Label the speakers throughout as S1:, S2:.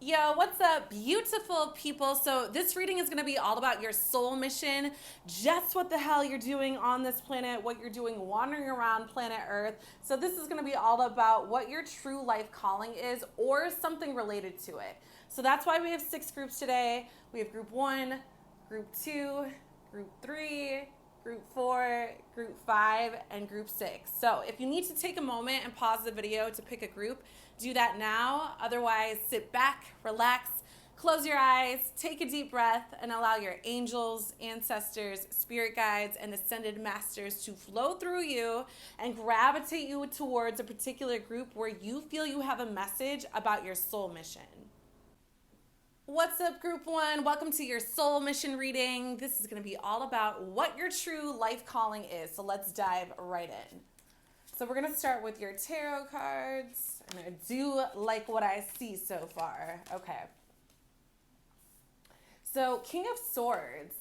S1: Yo, what's up, beautiful people? So, this reading is going to be all about your soul mission, just what the hell you're doing on this planet, what you're doing wandering around planet Earth. So, this is going to be all about what your true life calling is or something related to it. So, that's why we have 6 groups today. We have group 1, group 2, group 3, group 4, group 5, and group 6. So if you need to take a moment and pause the video to pick a group, do that now. Otherwise, sit back, relax, close your eyes, take a deep breath, and allow your angels, ancestors, spirit guides, and ascended masters to flow through you and gravitate you towards a particular group where you feel you have a message about your soul mission. What's up, group 1? Welcome to your soul mission reading. This is going to be all about what your true life calling is. So let's dive right in. So we're going to start with your tarot cards. And I do like what I see so far. Okay. So King of Swords.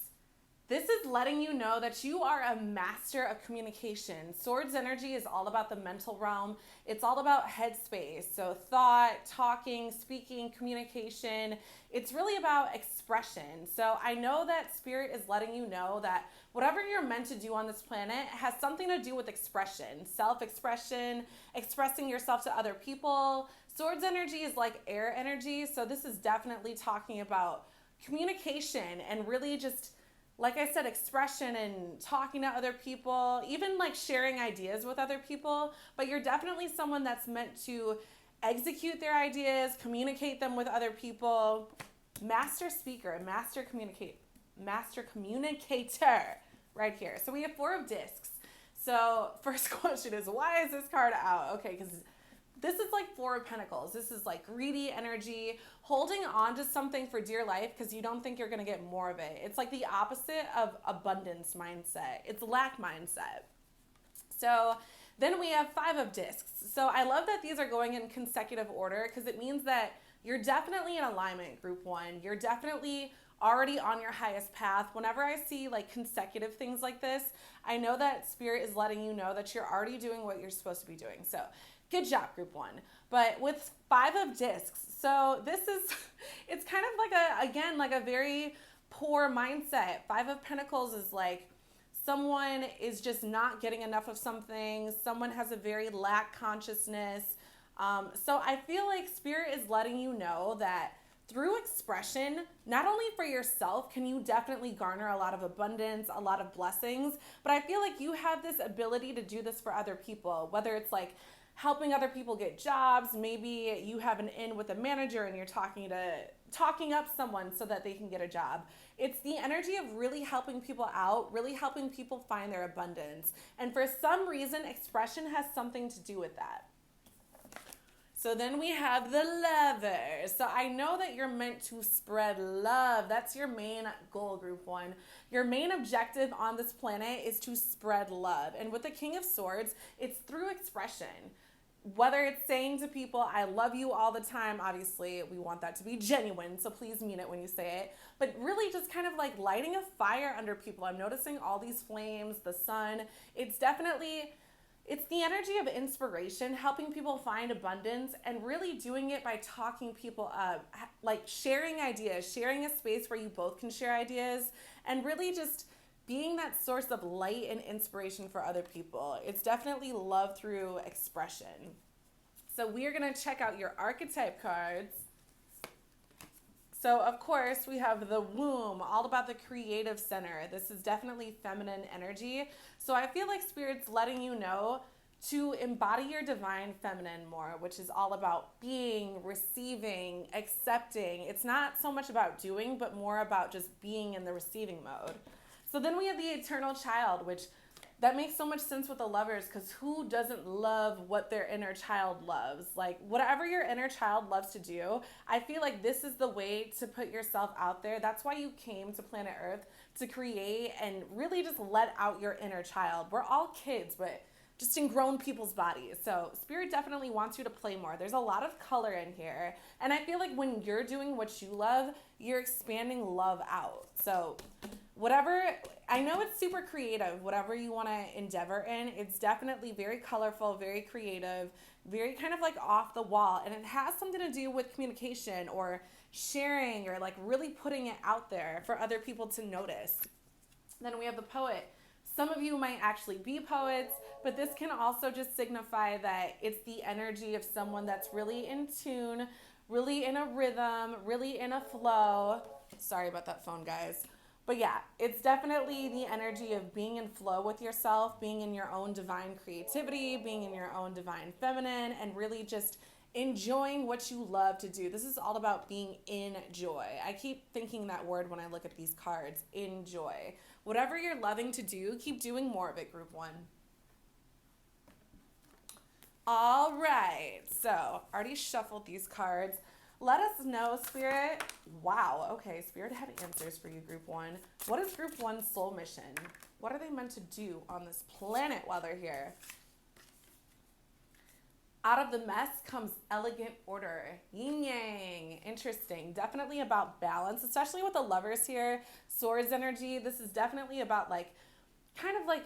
S1: This is letting you know that you are a master of communication. Swords energy is all about the mental realm. It's all about headspace. So thought, talking, speaking, communication. It's really about expression. So I know that Spirit is letting you know that whatever you're meant to do on this planet has something to do with expression, self-expression, expressing yourself to other people. Swords energy is like air energy. So this is definitely talking about communication and really just, like I said, expression and talking to other people, even like sharing ideas with other people. But you're definitely someone that's meant to execute their ideas, communicate them with other people. Master speaker, master communicator right here. So we have 4 of discs. So first question is, why is this card out? Okay, because this is like 4 of Pentacles. This is like greedy energy, holding on to something for dear life because you don't think you're going to get more of it. It's like the opposite of abundance mindset. It's lack mindset. So then we have 5 of discs. So I love that these are going in consecutive order because it means that you're definitely in alignment, group 1. You're definitely already on your highest path. Whenever I see like consecutive things like this, I know that Spirit is letting you know that you're already doing what you're supposed to be doing. So good job, group 1. But with 5 of discs, so this is, it's kind of like again, like a very poor mindset. 5 of Pentacles is like someone is just not getting enough of something. Someone has a very lack consciousness. So I feel like Spirit is letting you know that through expression, not only for yourself can you definitely garner a lot of abundance, a lot of blessings, but I feel like you have this ability to do this for other people, whether it's like helping other people get jobs. Maybe you have an in with a manager and you're talking up someone so that they can get a job. It's the energy of really helping people out, really helping people find their abundance. And for some reason, expression has something to do with that. So then we have the Lovers. So I know that you're meant to spread love. That's your main goal, group 1. Your main objective on this planet is to spread love. And with the King of Swords, it's through expression. Whether it's saying to people, I love you all the time, obviously we want that to be genuine, so please mean it when you say it. But really just kind of like lighting a fire under people. I'm noticing all these flames, the sun. It's the energy of inspiration, helping people find abundance, and really doing it by talking people up, like sharing ideas, sharing a space where you both can share ideas, and really just being that source of light and inspiration for other people. It's definitely love through expression. So we are going to check out your archetype cards. So, of course, we have the womb, all about the creative center. This is definitely feminine energy. So I feel like Spirit's letting you know to embody your divine feminine more, which is all about being, receiving, accepting. It's not so much about doing, but more about just being in the receiving mode. So then we have the eternal child, which that makes so much sense with the Lovers, because who doesn't love what their inner child loves? Like whatever your inner child loves to do, I feel like this is the way to put yourself out there. That's why you came to planet Earth, to create and really just let out your inner child. We're all kids, but just in grown people's bodies. So Spirit definitely wants you to play more. There's a lot of color in here. And I feel like when you're doing what you love, you're expanding love out. So whatever, I know it's super creative, whatever you want to endeavor in, it's definitely very colorful, very creative, very kind of like off the wall. And it has something to do with communication or sharing or like really putting it out there for other people to notice. Then we have the poet. Some of you might actually be poets, but this can also just signify that it's the energy of someone that's really in tune, really in a rhythm, really in a flow. Sorry about that phone, guys. But yeah, it's definitely the energy of being in flow with yourself, being in your own divine creativity, being in your own divine feminine, and really just enjoying what you love to do. This is all about being in joy. I keep thinking that word when I look at these cards, enjoy. Whatever you're loving to do, keep doing more of it, group one. All right, so already shuffled these cards. Let us know, Spirit. Wow, okay, Spirit had answers for you, group one. What is group one's soul mission? What are they meant to do on this planet while they're here? Out of the mess comes elegant order. Yin yang. Interesting. Definitely about balance, especially with the lovers here. Swords energy. This is definitely about like, kind of like,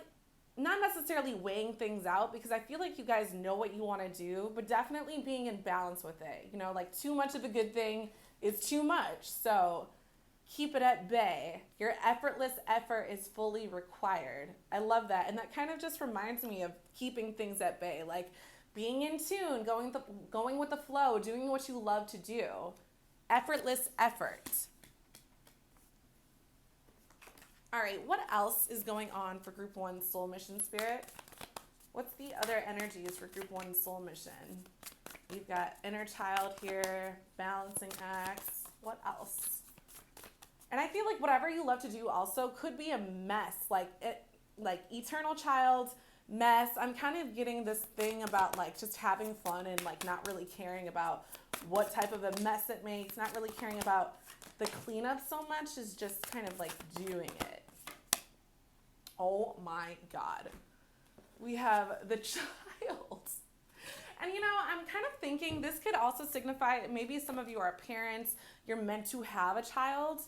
S1: not necessarily weighing things out, because I feel like you guys know what you want to do, but definitely being in balance with it. You know, like too much of a good thing is too much. So keep it at bay. Your effortless effort is fully required. I love that. And that kind of just reminds me of keeping things at bay. Like, being in tune, going with the flow, doing what you love to do. Effortless effort. All right, what else is going on for group one soul mission, Spirit? What's the other energies for group one soul mission? We've got inner child here, balancing acts. What else? And I feel like whatever you love to do also could be a mess, like eternal child, mess. I'm kind of getting this thing about like just having fun and like not really caring about what type of a mess it makes, not really caring about the cleanup so much, is just kind of like doing it. Oh my God. We have the child. And you know, I'm kind of thinking this could also signify, maybe some of you are parents, you're meant to have a child,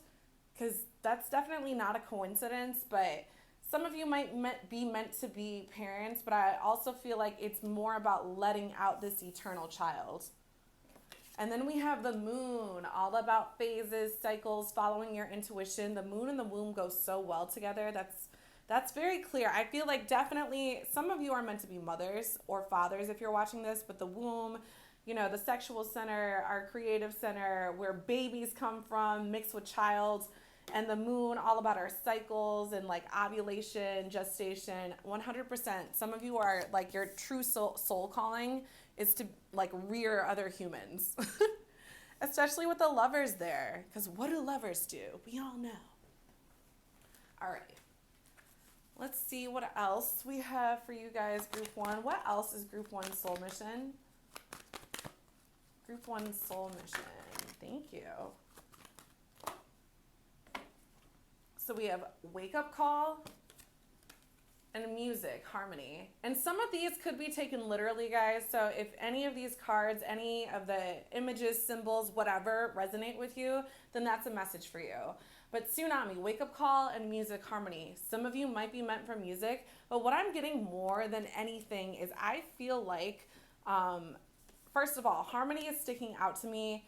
S1: because that's definitely not a coincidence, but some of you might be meant to be parents, but I also feel like it's more about letting out this eternal child. And then we have the moon, all about phases, cycles, following your intuition. The moon and the womb go so well together. That's very clear. I feel like definitely some of you are meant to be mothers or fathers if you're watching this, but the womb, you know, the sexual center, our creative center, where babies come from, mixed with child. And the moon, all about our cycles and like ovulation, gestation, 100%. Some of you are like, your true soul calling is to like rear other humans, especially with the lovers there. Because what do lovers do? We all know. All right. Let's see what else we have for you guys, group one. What else is group one soul mission? Group one soul mission. Thank you. So we have wake up call and music, harmony. And some of these could be taken literally, guys. So if any of these cards, any of the images, symbols, whatever resonate with you, then that's a message for you. But tsunami, wake up call, and music, harmony. Some of you might be meant for music, but what I'm getting more than anything is I feel like, first of all, harmony is sticking out to me.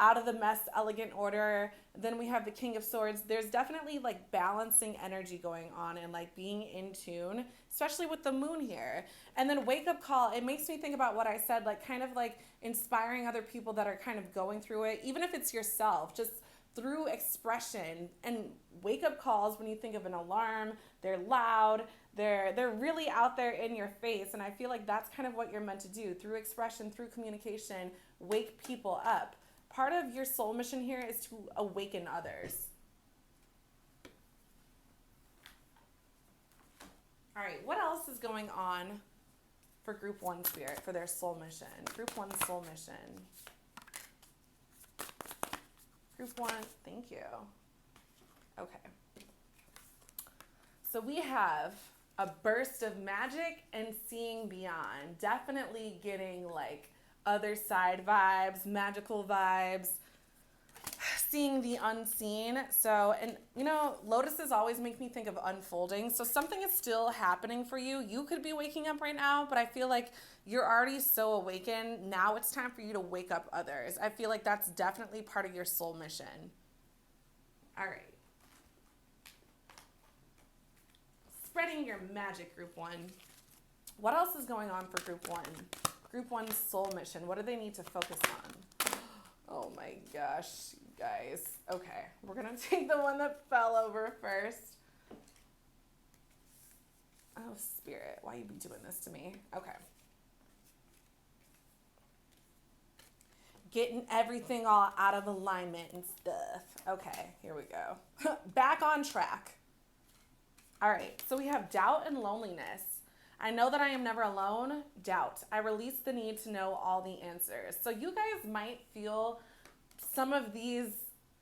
S1: Out of the mess, elegant order. Then we have the King of Swords. There's definitely like balancing energy going on and like being in tune, especially with the moon here. And then wake up call, it makes me think about what I said, like kind of like inspiring other people that are kind of going through it, even if it's yourself, just through expression. And wake up calls, when you think of an alarm, they're loud, they're really out there in your face. And I feel like that's kind of what you're meant to do, through expression, through communication, wake people up. Part of your soul mission here is to awaken others. All right, what else is going on for group one, Spirit, for their soul mission? Group one soul mission. Group one, thank you. Okay. So we have a burst of magic and seeing beyond. Definitely getting like other side vibes, magical vibes. seeing the unseen. So, and you know, lotuses always make me think of unfolding. So something is still happening for you. You could be waking up right now, but I feel like you're already so awakened. Now it's time for you to wake up others. I feel like that's definitely part of your soul mission. All right. Spreading your magic, group one. What else is going on for group one? Group one's soul mission. What do they need to focus on? Oh my gosh, guys. Okay, we're gonna take the one that fell over first. Oh, Spirit, why you be doing this to me? Okay. Getting everything all out of alignment and stuff. Okay, here we go. Back on track. All right, so we have doubt and loneliness. I know that I am never alone. Doubt. I release the need to know all the answers. So you guys might feel some of these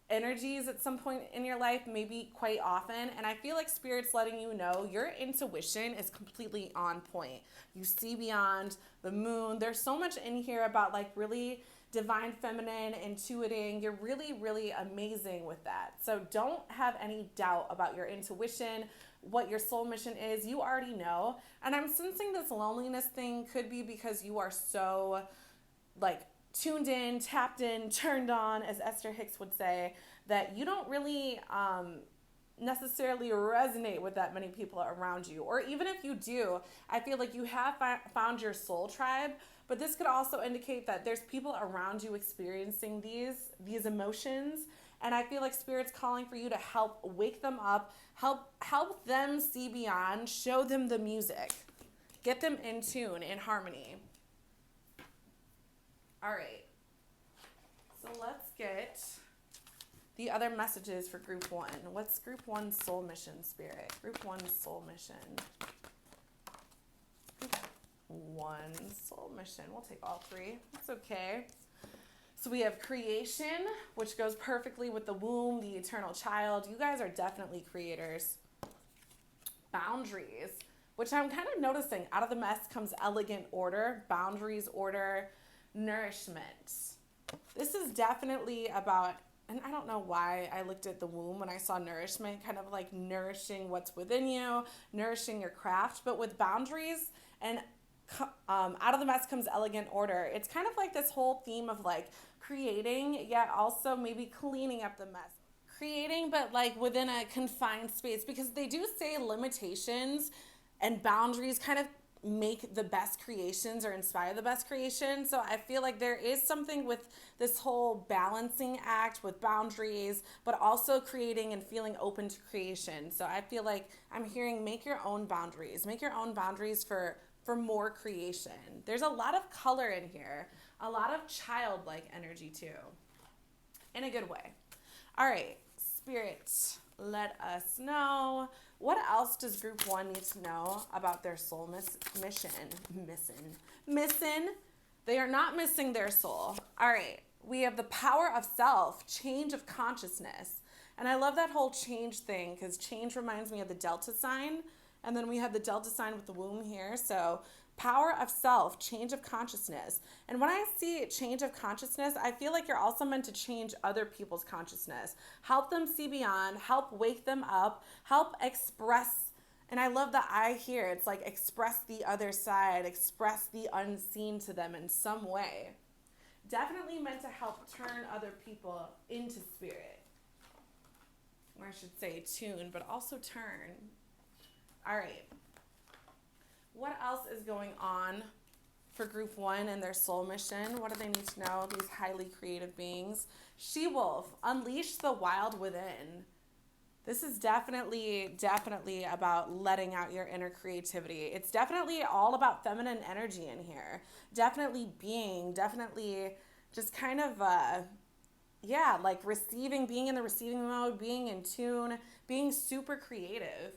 S1: energies at some point in your life, maybe quite often. And I feel like Spirit's letting you know your intuition is completely on point. You see beyond the moon. There's so much in here about like really divine feminine, intuiting. You're really, really amazing with that. So don't have any doubt about your intuition, what your soul mission is. You already know. And I'm sensing this loneliness thing could be because you are so like tuned in, tapped in, turned on, as Esther Hicks would say, that you don't really necessarily resonate with that many people around you. Or even if you do, I feel like you have found your soul tribe, but this could also indicate that there's people around you experiencing these emotions. And I feel like Spirit's calling for you to help wake them up, help them see beyond, show them the music, get them in tune, in harmony. All right, so let's get the other messages for group one. What's group one's soul mission, Spirit? Group one's soul mission. Group one soul mission. We'll take all three. That's okay. So we have creation, which goes perfectly with the womb, the eternal child. You guys are definitely creators. Boundaries, which I'm kind of noticing. Out of the mess comes elegant order, boundaries, order, nourishment. This is definitely about, and I don't know why I looked at the womb when I saw nourishment, kind of like nourishing what's within you, nourishing your craft, but with boundaries and out of the mess comes elegant order. It's kind of like this whole theme of like creating, yet also maybe cleaning up the mess. Creating, but like within a confined space, because they do say limitations and boundaries kind of make the best creations or inspire the best creations. So I feel like there is something with this whole balancing act with boundaries, but also creating and feeling open to creation. So I feel like I'm hearing make your own boundaries. Make your own boundaries for more creation. There's a lot of color in here, a lot of childlike energy too, in a good way. All right, Spirit, let us know. What else does group one need to know about their soul mission? Missing. They are not missing their soul. All right, we have the power of self, change of consciousness. And I love that whole change thing because change reminds me of the Delta sign. And then we have the Delta sign with the womb here. So power of self, change of consciousness. And when I see change of consciousness, I feel like you're also meant to change other people's consciousness. Help them see beyond, help wake them up, help express. And I love the I here. It's like express the other side, express the unseen to them in some way. Definitely meant to help turn other people into spirit. Or I should say tune, but also turn. All right. What else is going on for group one and their soul mission? What do they need to know? These highly creative beings. She-wolf, unleash the wild within. This is definitely about letting out your inner creativity. It's definitely all about feminine energy in here. Definitely being, definitely just kind of, like receiving, being in the receiving mode, being in tune, being super creative.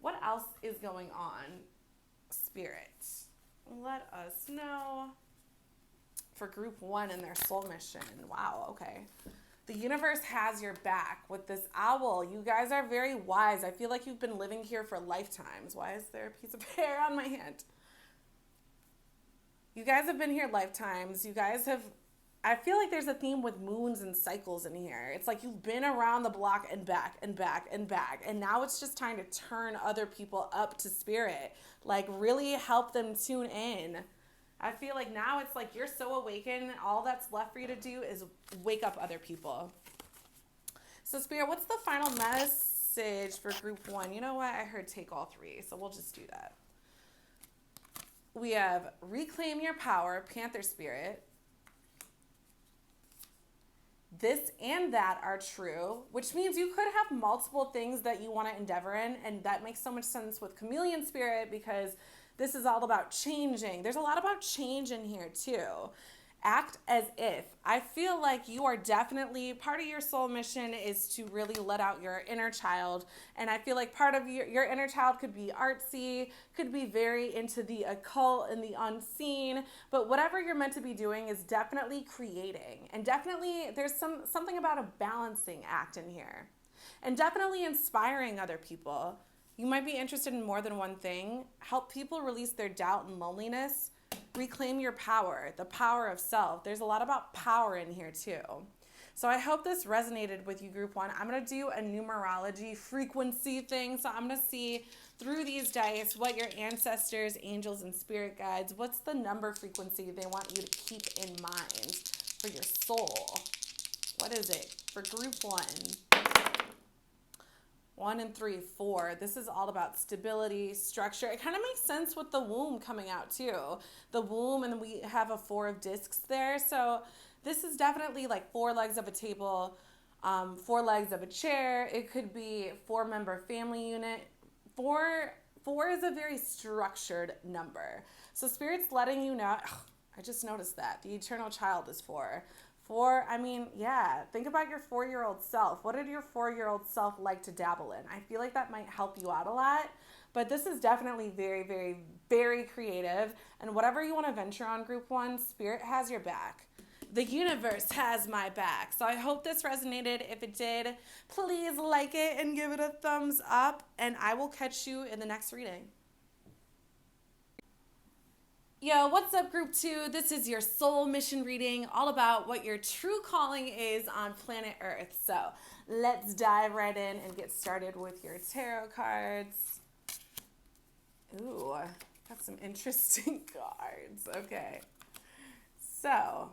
S1: What else is going on, Spirit? Let us know for group one and their soul mission. Wow, okay. The universe has your back with this owl. You guys are very wise. I feel like you've been living here for lifetimes. Why is there a piece of hair on my hand? You guys have been here lifetimes. You guys have I feel like there's a theme with moons and cycles in here. It's like you've been around the block and back and back and back, and now it's just time to turn other people up to spirit. Like, really help them tune in. I feel like now it's like you're so awakened, all that's left for you to do is wake up other people. So, Spirit, what's the final message for group 1? You know what? I heard take all 3, so we'll just do that. We have reclaim your power, Panther Spirit. This and that are true, which means you could have multiple things that you want to endeavor in, and that makes so much sense with Chameleon Spirit because this is all about changing. There's a lot about change in here too. Act as if. I feel like you are definitely, part of your soul mission is to really let out your inner child. And I feel like part of your inner child could be artsy, could be very into the occult and the unseen. But whatever you're meant to be doing is definitely creating. And definitely there's something about a balancing act in here. And definitely inspiring other people. You might be interested in more than one thing. Help people release their doubt and loneliness. Reclaim your power, the power of self. There's a lot about power in here too. So I hope this resonated with you, group 1. I'm going to do a numerology frequency thing. So I'm going to see through these dice what your ancestors, angels, and spirit guides, what's the number frequency they want you to keep in mind for your soul. What is it for group 1? 1 and 3, 4. This is all about stability, structure. It kind of makes sense with the womb coming out too. The womb, and we have a 4 of discs there. So this is definitely like 4 legs of a table, 4 legs of a chair. It could be 4-member family unit. 4 is a very structured number. So Spirit's letting you know, I just noticed that. The eternal child is 4. 4, I mean, yeah, think about your 4-year-old self. What did your 4-year-old self like to dabble in? I feel like that might help you out a lot, but this is definitely very, very, very creative. And whatever you want to venture on, group 1, Spirit has your back. The universe has my back. So I hope this resonated. If it did, please like it and give it a thumbs up, and I will catch you in the next reading. Yo, what's up, group 2? This is your soul mission reading, all about what your true calling is on planet Earth. So let's dive right in and get started with your tarot cards. Ooh, got some interesting cards. Okay, so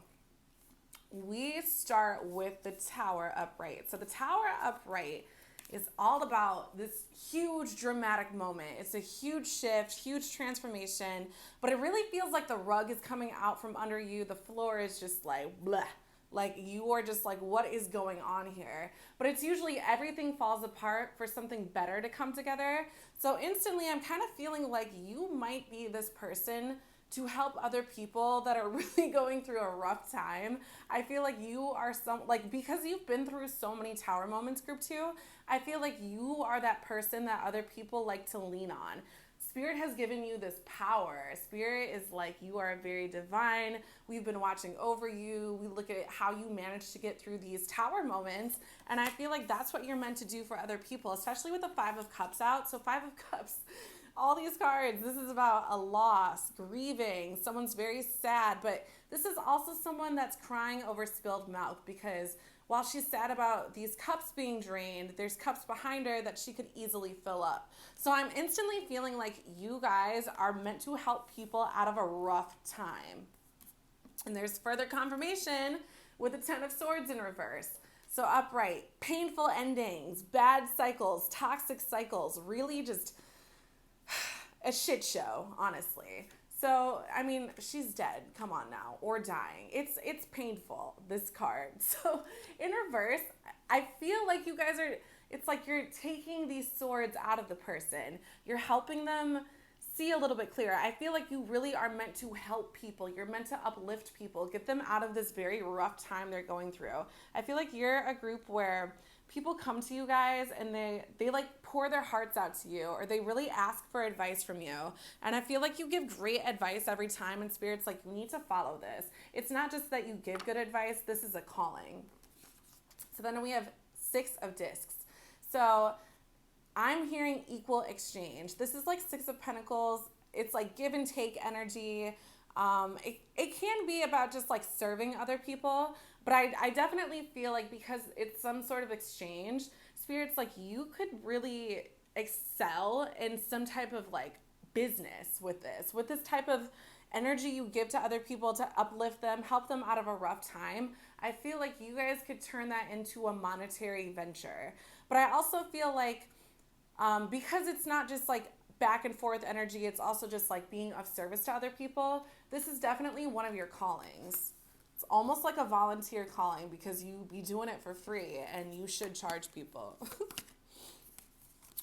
S1: we start with the Tower upright. So the Tower upright is all about this huge dramatic moment. It's a huge shift, huge transformation, but it really feels like the rug is coming out from under you. The floor is just like bleh. Like you are just like, what is going on here? But it's usually everything falls apart for something better to come together. So instantly I'm kind of feeling like you might be this person to help other people that are really going through a rough time. I feel like you are because you've been through so many Tower moments, group 2, I feel like you are that person that other people like to lean on. Spirit has given you this power. Spirit is like, you are very divine. We've been watching over you. We look at how you manage to get through these Tower moments. And I feel like that's what you're meant to do for other people, especially with the 5 of Cups out. So 5 of Cups, all these cards, this is about a loss, grieving, someone's very sad, but this is also someone that's crying over spilled milk, because while she's sad about these cups being drained, there's cups behind her that she could easily fill up. So I'm instantly feeling like you guys are meant to help people out of a rough time. And there's further confirmation with the 10 of Swords in reverse. So upright, painful endings, bad cycles, toxic cycles, really just a shit show, honestly. So, I mean, she's dead. Come on now. Or dying. It's painful, this card. So, in reverse, I feel like you guys are, it's like you're taking these swords out of the person. You're helping them see a little bit clearer. I feel like you really are meant to help people. You're meant to uplift people, get them out of this very rough time they're going through. I feel like you're a group where people come to you guys and they like pour their hearts out to you, or they really ask for advice from you. And I feel like you give great advice every time, and Spirit's like, you need to follow this. It's not just that you give good advice, this is a calling. So then we have 6 of discs. So I'm hearing equal exchange. This is like 6 of Pentacles. It's like give and take energy. It can be about just like serving other people, but I definitely feel like because it's some sort of exchange, spirits like you could really excel in some type of like business with this type of energy you give to other people to uplift them, help them out of a rough time. I feel like you guys could turn that into a monetary venture. But I also feel like because it's not just like back and forth energy, it's also just like being of service to other people. This is definitely one of your callings. It's almost like a volunteer calling because you be doing it for free and you should charge people.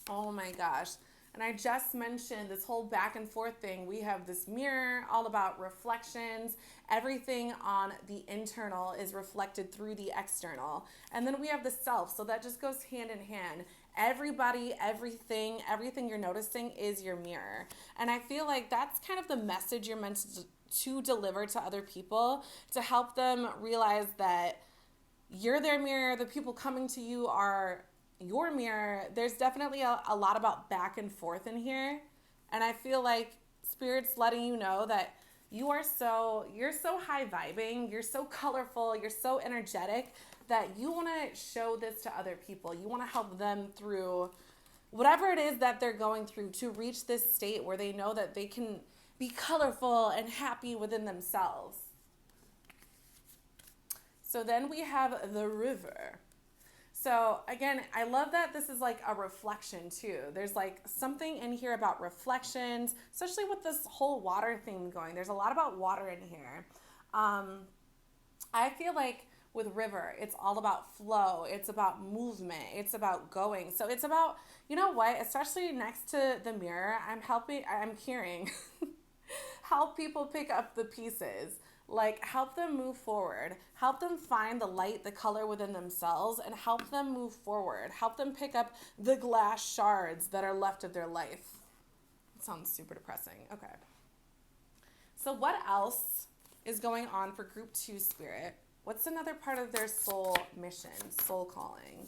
S1: Oh my gosh. And I just mentioned this whole back and forth thing. We have this mirror, all about reflections. Everything on the internal is reflected through the external. And then we have the self. So that just goes hand in hand. Everybody, everything you're noticing is your mirror. And I feel like that's kind of the message you're meant to deliver to other people, to help them realize that you're their mirror. The people coming to you are your mirror. There's definitely a lot about back and forth in here. And I feel like Spirit's letting you know that you're so high vibing, you're so colorful, you're so energetic that you want to show this to other people. You want to help them through whatever it is that they're going through to reach this state where they know that they can be colorful and happy within themselves. So then we have the river. So again, I love that this is like a reflection too. There's like something in here about reflections, especially with this whole water theme going. There's a lot about water in here. I feel like with river, it's all about flow. It's about movement. It's about going. So it's about, you know what, especially next to the mirror, I'm hearing help people pick up the pieces. Like, help them move forward. Help them find the light, the color within themselves, and help them move forward. Help them pick up the glass shards that are left of their life. It sounds super depressing. Okay. So what else is going on for Group 2 Spirit? What's another part of their soul mission, soul calling?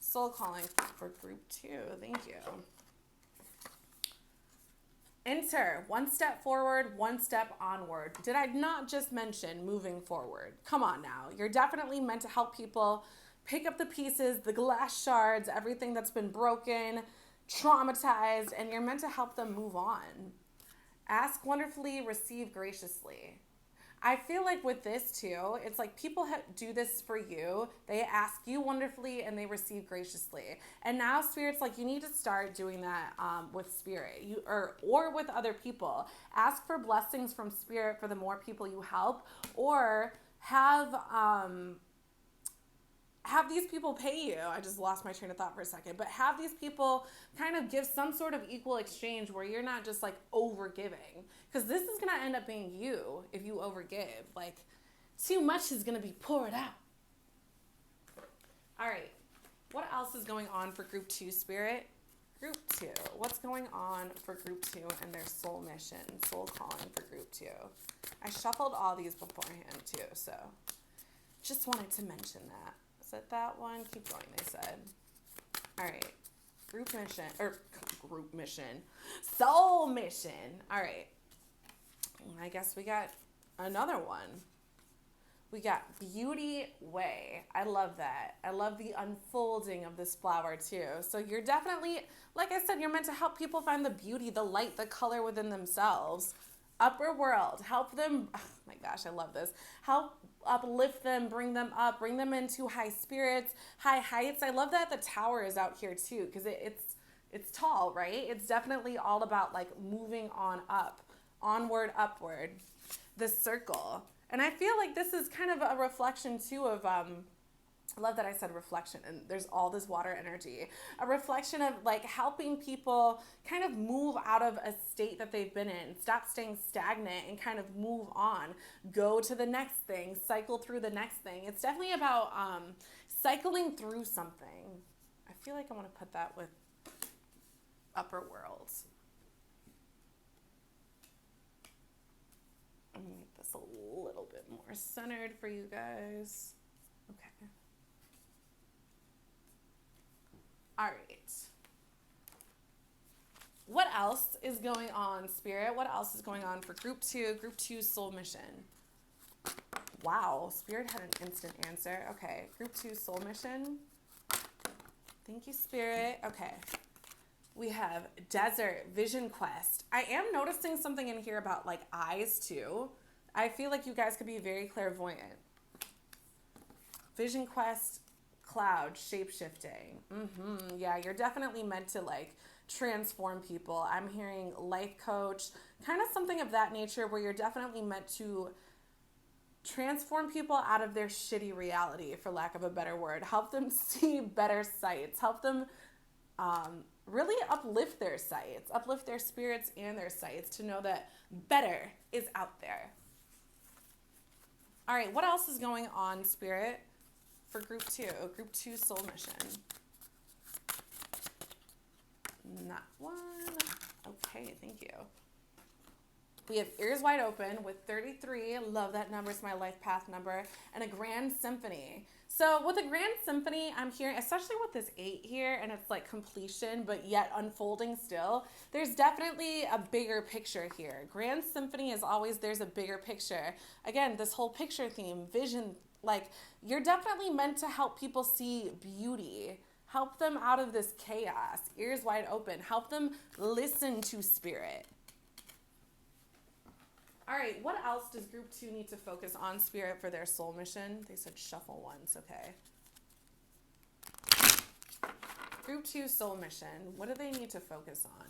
S1: Soul calling for Group 2. Thank you. Enter. One step forward, one step onward. Did I not just mention moving forward? Come on now. You're definitely meant to help people pick up the pieces, the glass shards, everything that's been broken, traumatized, and you're meant to help them move on. Ask wonderfully, receive graciously. I feel like with this too, it's like people do this for you. They ask you wonderfully and they receive graciously. And now Spirit's like, you need to start doing that with Spirit, or with other people. Ask for blessings from Spirit for the more people you help, or have these people pay you. I just lost my train of thought for a second. But have these people kind of give some sort of equal exchange where you're not just like over giving. Because this is going to end up being you if you overgive. Like, too much is going to be poured out. All right. What else is going on for Group 2 Spirit? Group 2. What's going on for Group 2 and their soul mission, soul calling for Group 2? I shuffled all these beforehand too, so just wanted to mention that. Is it that one? Keep going, they said. All right. Group mission. Soul mission. All right. I guess we got another one. We got Beauty Way. I love that. I love the unfolding of this flower too. So you're definitely, like I said, you're meant to help people find the beauty, the light, the color within themselves. Upper world, help them, oh my gosh, I love this. Help uplift them, bring them up, bring them into high spirits, high heights. I love that the tower is out here too, because it's tall, right? It's definitely all about like moving on up, onward, upward, the circle. And I feel like this is kind of a reflection too of, I love that I said reflection, and there's all this water energy. A reflection of like helping people kind of move out of a state that they've been in, stop staying stagnant and kind of move on, go to the next thing, cycle through the next thing. It's definitely about cycling through something. I feel like I want to put that with upper worlds. I'm going to make this a little bit more centered for you guys. Okay. All right. What else is going on, Spirit? What else is going on for group 2? Group 2 soul mission. Wow, Spirit had an instant answer. Okay, group 2 soul mission. Thank you, Spirit. Okay. We have desert, vision quest. I am noticing something in here about like eyes too. I feel like you guys could be very clairvoyant. Vision quest, cloud, shape-shifting. Yeah, you're definitely meant to like transform people. I'm hearing life coach, kind of something of that nature where you're definitely meant to transform people out of their shitty reality, for lack of a better word. Help them see better sights. Help them really uplift their sights, uplift their spirits and their sights to know that better is out there. All right, what else is going on, Spirit, for group 2? Group 2 soul mission. Not one. Okay, thank you. We have ears wide open with 33. Love that number. It's my life path number. And a grand symphony. So with a grand symphony, I'm hearing, especially with this 8 here, and it's like completion, but yet unfolding still, there's definitely a bigger picture here. Grand symphony is always, there's a bigger picture. Again, this whole picture theme, vision, like you're definitely meant to help people see beauty. Help them out of this chaos. Ears wide open. Help them listen to spirit. All right, what else does group 2 need to focus on, Spirit, for their soul mission? They said shuffle once, okay. Group 2 soul mission, what do they need to focus on?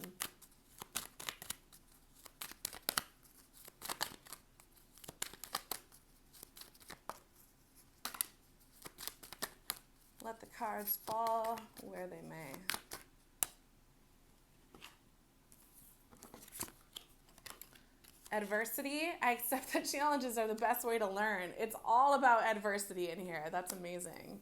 S1: Let the cards fall where they may. Adversity. I accept that challenges are the best way to learn. It's all about adversity in here. That's amazing.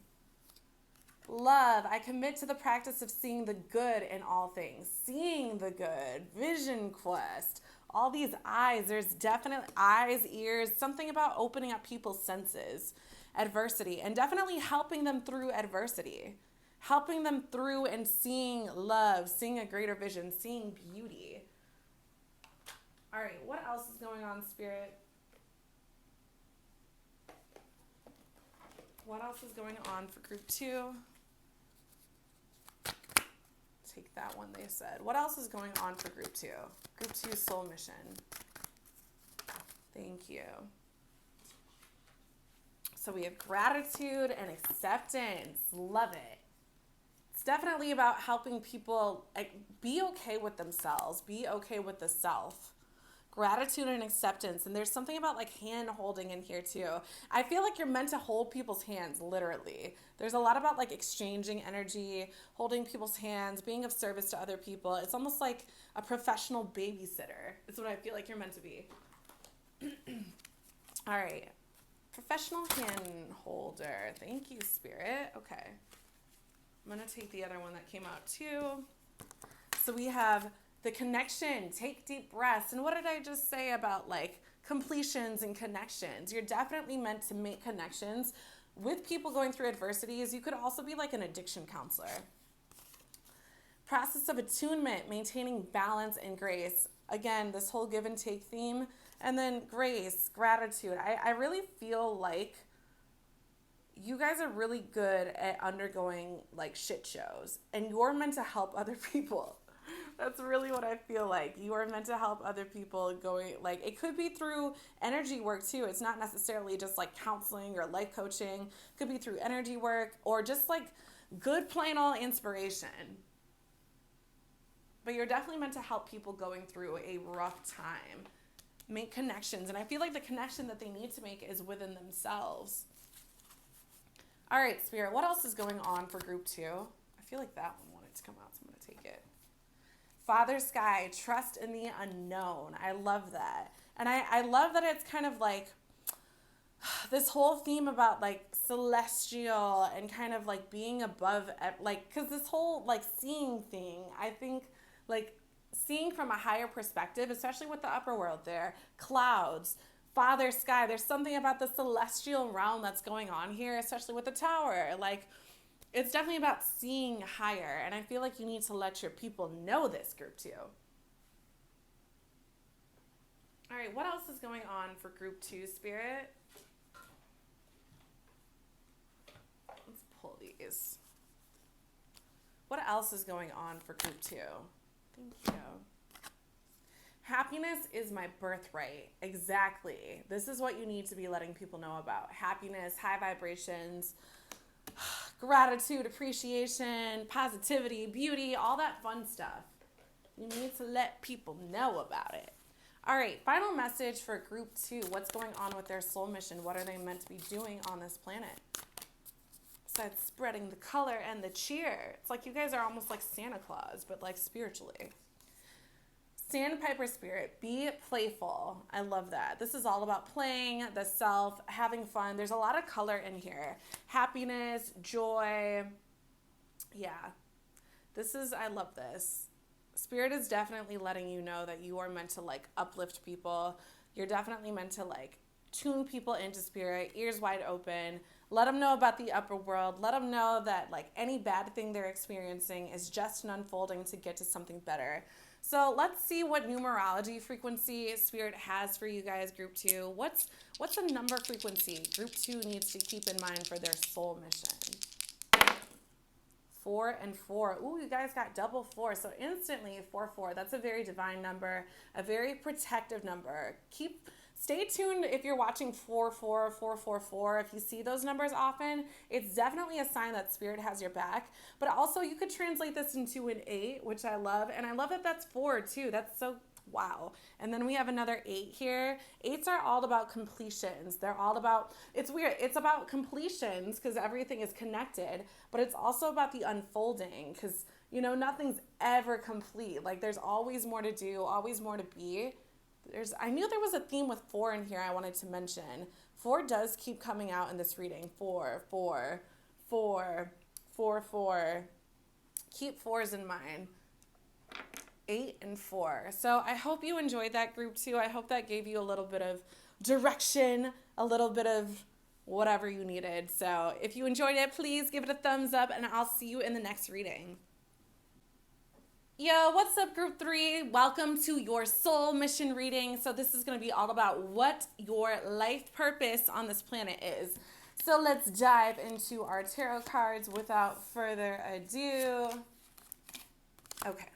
S1: Love. I commit to the practice of seeing the good in all things. Seeing the good. Vision quest. All these eyes. There's definitely eyes, ears, something about opening up people's senses. Adversity. And definitely helping them through adversity. Helping them through and seeing love, seeing a greater vision, seeing beauty. All right, what else is going on, Spirit? What else is going on for group 2? Take that one, they said. What else is going on for group 2? Group 2 soul mission. Thank you. So we have gratitude and acceptance. Love it. It's definitely about helping people be okay with themselves, be okay with the self. Gratitude and acceptance. And there's something about like hand holding in here too. I feel like you're meant to hold people's hands, literally. There's a lot about like exchanging energy, holding people's hands, being of service to other people. It's almost like a professional babysitter. It's what I feel like you're meant to be. All right. Professional hand holder. Thank you, Spirit. Okay. I'm going to take the other one that came out too. So we have the connection, take deep breaths. And what did I just say about like completions and connections? You're definitely meant to make connections with people going through adversities. You could also be like an addiction counselor. Process of attunement, maintaining balance and grace. Again, this whole give and take theme. And then grace, gratitude. I really feel like you guys are really good at undergoing like shit shows. And you're meant to help other people. That's really what I feel like. You are meant to help other people going, like, it could be through energy work too. It's not necessarily just like counseling or life coaching. It could be through energy work or just like good plain old inspiration. But you're definitely meant to help people going through a rough time. Make connections. And I feel like the connection that they need to make is within themselves. All right, Spirit, what else is going on for group 2? I feel like that one wanted to come out, so I'm going to take it. Father Sky, trust in the unknown. I love that. And I love that it's kind of like this whole theme about like celestial and kind of like being above, like, because this whole like seeing thing, I think like seeing from a higher perspective, especially with the upper world there, clouds, Father Sky, there's something about the celestial realm that's going on here, especially with the tower. Like, it's definitely about seeing higher, and I feel like you need to let your people know this, group 2. All right, what else is going on for group 2, Spirit? Let's pull these. What else is going on for group 2? Thank you. Happiness is my birthright. Exactly. This is what you need to be letting people know about. Happiness, high vibrations, gratitude, appreciation, positivity, beauty, all that fun stuff. You need to let people know about it. All right, final message for group 2. What's going on with their soul mission? What are they meant to be doing on this planet? Besides spreading the color and the cheer. It's like you guys are almost like Santa Claus, but like spiritually. Sandpiper spirit, be playful. I love that. This is all about playing, the self, having fun. There's a lot of color in here. Happiness, joy. Yeah. I love this. Spirit is definitely letting you know that you are meant to like uplift people. You're definitely meant to like tune people into spirit, ears wide open. Let them know about the upper world. Let them know that like any bad thing they're experiencing is just an unfolding to get to something better. So let's see what numerology frequency Spirit has for you guys, group 2. What's a number frequency group 2 needs to keep in mind for their soul mission? 4 and 4. Ooh, you guys got double 4. So instantly 4. That's a very divine number, a very protective number. Stay tuned if you're watching 44444. If you see those numbers often, it's definitely a sign that Spirit has your back. But also you could translate this into an 8, which I love. And I love that that's 4 too. That's so wow. And then we have another 8 here. 8s are all about completions. They're all about, it's weird. It's about completions because everything is connected, but it's also about the unfolding because, you know, nothing's ever complete. Like there's always more to do, always more to be. I knew there was a theme with 4 in here I wanted to mention. 4 does keep coming out in this reading. 4. Keep 4s in mind. 8 and 4. So I hope you enjoyed that, group 2. I hope that gave you a little bit of direction, a little bit of whatever you needed. So if you enjoyed it, please give it a thumbs up, and I'll see you in the next reading. Yo, what's up, group 3? Welcome to your soul mission reading. So this is going to be all about what your life purpose on this planet is. So let's dive into our tarot cards without further ado. Okay.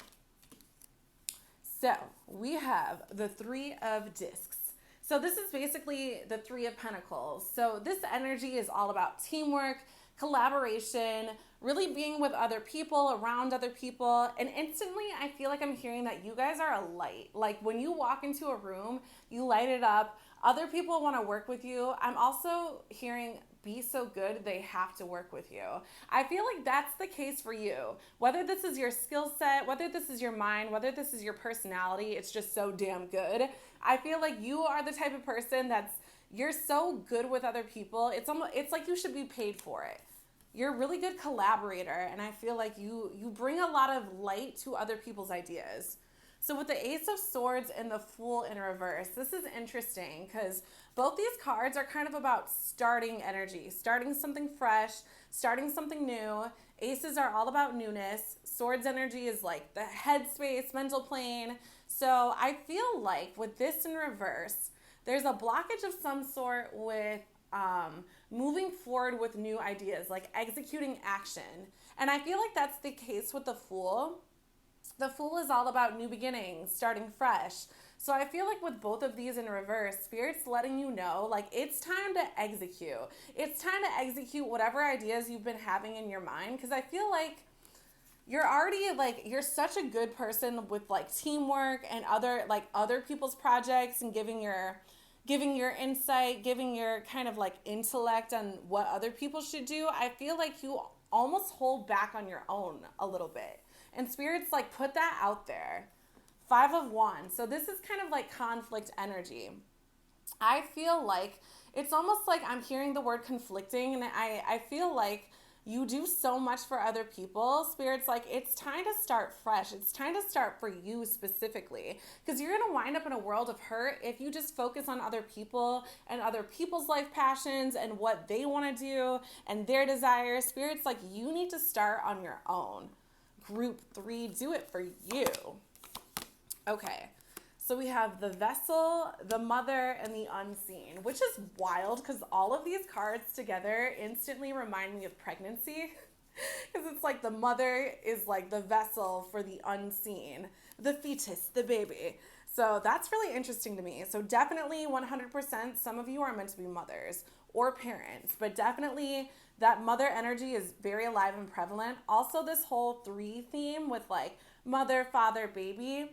S1: So we have the 3 of discs. So this is basically the 3 of pentacles. So this energy is all about teamwork, collaboration, really being with other people, around other people. And instantly, I feel like I'm hearing that you guys are a light. Like when you walk into a room, you light it up. Other people want to work with you. I'm also hearing be so good, they have to work with you. I feel like that's the case for you. Whether this is your skill set, whether this is your mind, whether this is your personality, it's just so damn good. I feel like you are the type of person you're so good with other people. It's like you should be paid for it. You're a really good collaborator, and I feel like you bring a lot of light to other people's ideas. So with the Ace of Swords and the Fool in reverse, this is interesting because both these cards are kind of about starting energy, starting something fresh, starting something new. Aces are all about newness. Swords energy is like the headspace, mental plane. So I feel like with this in reverse, there's a blockage of some sort with moving forward with new ideas, like executing action. And I feel like that's the case with the Fool. The Fool is all about new beginnings, starting fresh. So I feel like with both of these in reverse, Spirit's letting you know, like, it's time to execute. It's time to execute whatever ideas you've been having in your mind, because I feel like you're already, like, you're such a good person with, like, teamwork and other people's projects and giving your insight, giving your kind of like intellect on what other people should do. I feel like you almost hold back on your own a little bit. And Spirit's like, put that out there. 5 of Wands. So this is kind of like conflict energy. I feel like it's almost like I'm hearing the word conflicting, and I feel like you do so much for other people. Spirit's like, it's time to start fresh. It's time to start for you specifically, because you're going to wind up in a world of hurt if you just focus on other people and other people's life passions and what they want to do and their desires. Spirit's like, you need to start on your own. Group 3, do it for you. Okay. So we have the vessel, the mother, and the unseen, which is wild because all of these cards together instantly remind me of pregnancy. Because it's like the mother is like the vessel for the unseen, the fetus, the baby. So that's really interesting to me. So definitely 100%, some of you are meant to be mothers or parents, but definitely that mother energy is very alive and prevalent. Also, this whole 3 theme with like mother, father, baby,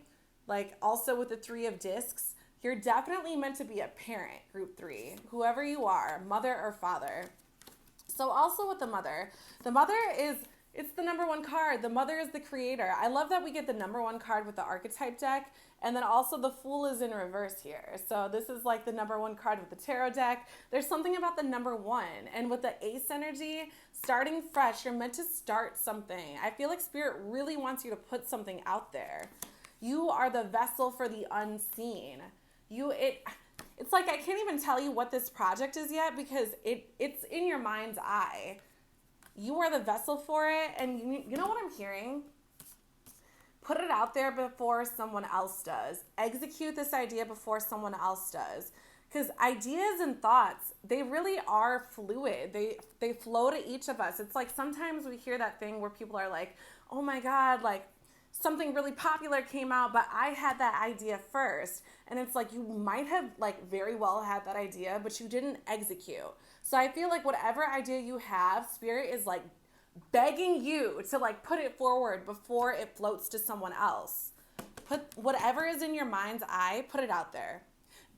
S1: like also with the 3 of discs, you're definitely meant to be a parent, group 3, whoever you are, mother or father. So also with the mother is, it's the number 1 card. The mother is the creator. I love that we get the number 1 card with the archetype deck. And then also the Fool is in reverse here. So this is like the number 1 card with the tarot deck. There's something about the number 1. And with the ace energy, starting fresh, you're meant to start something. I feel like Spirit really wants you to put something out there. You are the vessel for the unseen. It's like I can't even tell you what this project is yet because it's in your mind's eye. You are the vessel for it, and you know what I'm hearing? Put it out there before someone else does. Execute this idea before someone else does. Because ideas and thoughts, they really are fluid. They flow to each of us. It's like sometimes we hear that thing where people are like, oh my God, like something really popular came out, but I had that idea first. And it's like you might have like very well had that idea, but you didn't execute. So I feel like whatever idea you have, Spirit is like begging you to like put it forward before it floats to someone else. Put whatever is in your mind's eye, put it out there.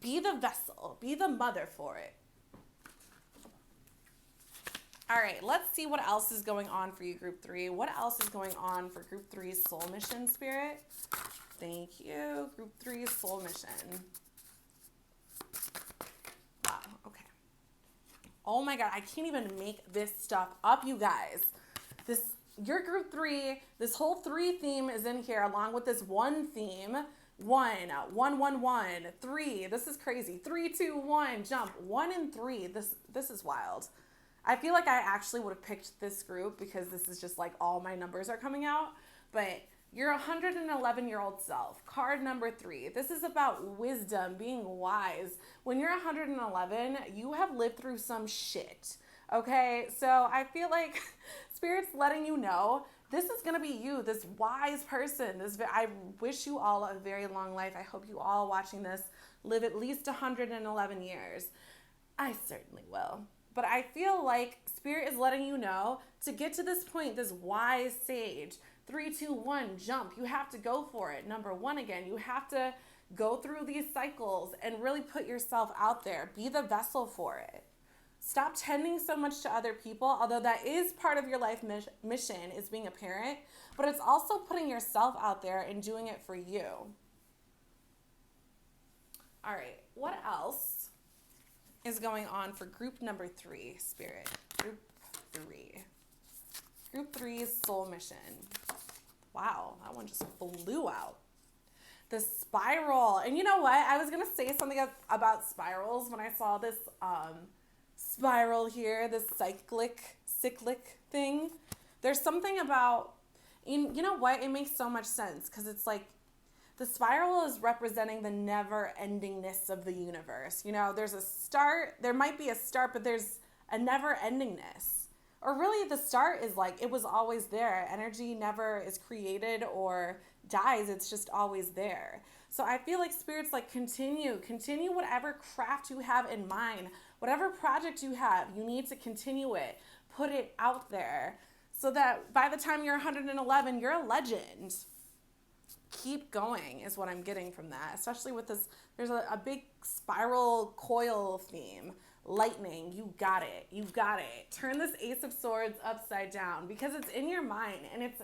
S1: Be the vessel, be the mother for it. All right, let's see what else is going on for you, Group 3. What else is going on for Group 3's soul mission, Spirit? Thank you. Group 3's soul mission. Wow, okay. Oh my God, I can't even make this stuff up, you guys. Your Group 3, this whole 3 theme is in here along with this 1 theme. 1, 1, 1, 1, 3. This is crazy. 3, 2, 1, jump. 1 and 3. This is wild. I feel like I actually would have picked this group because this is just like all my numbers are coming out. But your 111-year-old self, card number 3. This is about wisdom, being wise. When you're 111, you have lived through some shit. Okay, so I feel like Spirit's letting you know this is going to be you, this wise person. I wish you all a very long life. I hope you all watching this live at least 111 years. I certainly will. But I feel like Spirit is letting you know to get to this point, this wise sage, 3, 2, 1, jump. You have to go for it. Number 1 again, you have to go through these cycles and really put yourself out there. Be the vessel for it. Stop tending so much to other people, although that is part of your life mission is being a parent, but it's also putting yourself out there and doing it for you. All right, what else is going on for group number 3, Spirit? Group 3. Group 3's soul mission. Wow, that one just flew out. The spiral. And you know what? I was going to say something about spirals when I saw this spiral here, this cyclic thing. There's something about, you know what? It makes so much sense because it's like the spiral is representing the never-endingness of the universe. You know, there's a start, there might be a start, but there's a never-endingness. Or really the start is like, it was always there. Energy never is created or dies. It's just always there. So I feel like Spirit's like, continue whatever craft you have in mind. Whatever project you have, you need to continue it. Put it out there so that by the time you're 111, you're a legend. Keep going is what I'm getting from that, especially with this. There's a big spiral coil theme. Lightning, you got it. You've got it. Turn this Ace of Swords upside down because it's in your mind and it's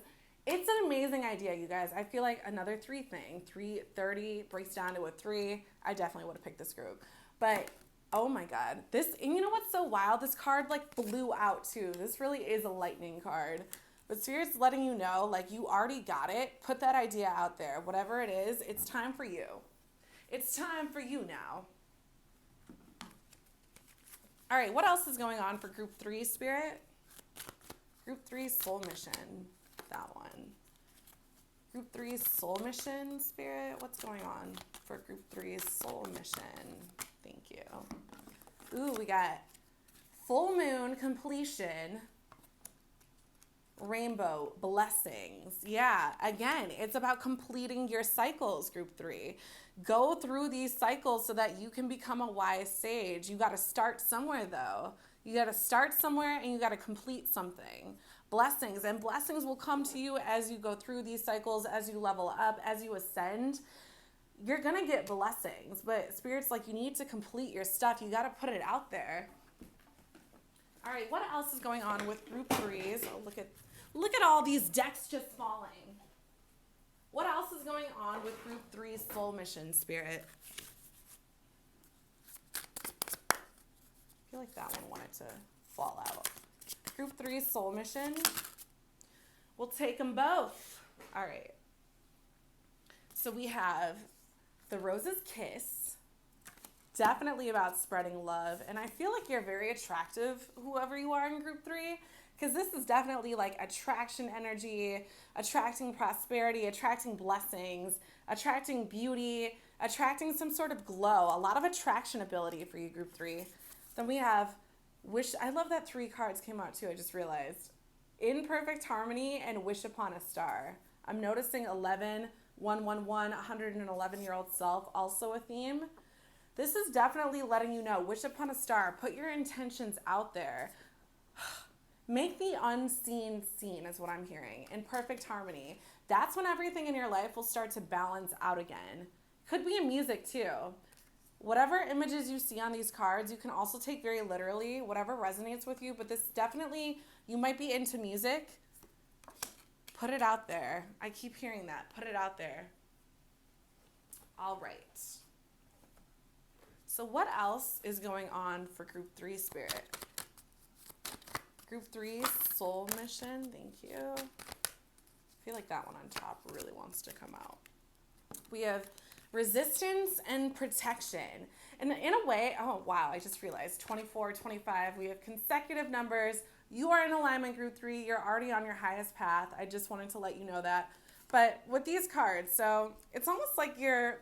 S1: an amazing idea, you guys. I feel like another 3 thing. 330 breaks down to a 3. I definitely would have picked this group. But oh my God, and you know what's so wild? This card like blew out too. This really is a lightning card. But Spirit's letting you know, like, you already got it. Put that idea out there. Whatever it is, it's time for you. It's time for you now. All right, what else is going on for Group 3, Spirit? Group 3 soul mission. That one. Group 3 soul mission, Spirit. What's going on for Group 3 soul mission? Thank you. Ooh, we got full moon completion, rainbow blessings. Yeah, again, it's about completing your cycles, Group 3. Go through these cycles so that you can become a wise sage. You got to start somewhere, though. You got to start somewhere and you got to complete something. Blessings, and blessings will come to you as you go through these cycles, as you level up, as you ascend. You're going to get blessings, but Spirit's like, you need to complete your stuff. You got to put it out there. All right, what else is going on with Group 3s? Oh, look at all these decks just falling. What else is going on with Group 3 soul mission, Spirit? I feel like that one wanted to fall out. Group 3 soul mission. We'll take them both. All right. So we have the Rose's Kiss. Definitely about spreading love. And I feel like you're very attractive, whoever you are in Group 3, because this is definitely like attraction energy, attracting prosperity, attracting blessings, attracting beauty, attracting some sort of glow. A lot of attraction ability for you, Group 3. Then we have Wish. I love that 3 cards came out too, I just realized. In Perfect Harmony and Wish Upon a Star. I'm noticing 11, 111, 111-year-old self, also a theme. This is definitely letting you know, wish upon a star. Put your intentions out there. Make the unseen seen is what I'm hearing. In Perfect Harmony. That's when everything in your life will start to balance out again. Could be in music too. Whatever images you see on these cards, you can also take very literally, whatever resonates with you. But this definitely, you might be into music. Put it out there. I keep hearing that. Put it out there. All right. So what else is going on for Group 3 Spirit? Group 3 soul mission. Thank you. I feel like that one on top really wants to come out. We have resistance and protection. And in a way, oh wow, I just realized 24, 25, we have consecutive numbers. You are in alignment, Group 3. You're already on your highest path. I just wanted to let you know that. But with these cards, so it's almost like you're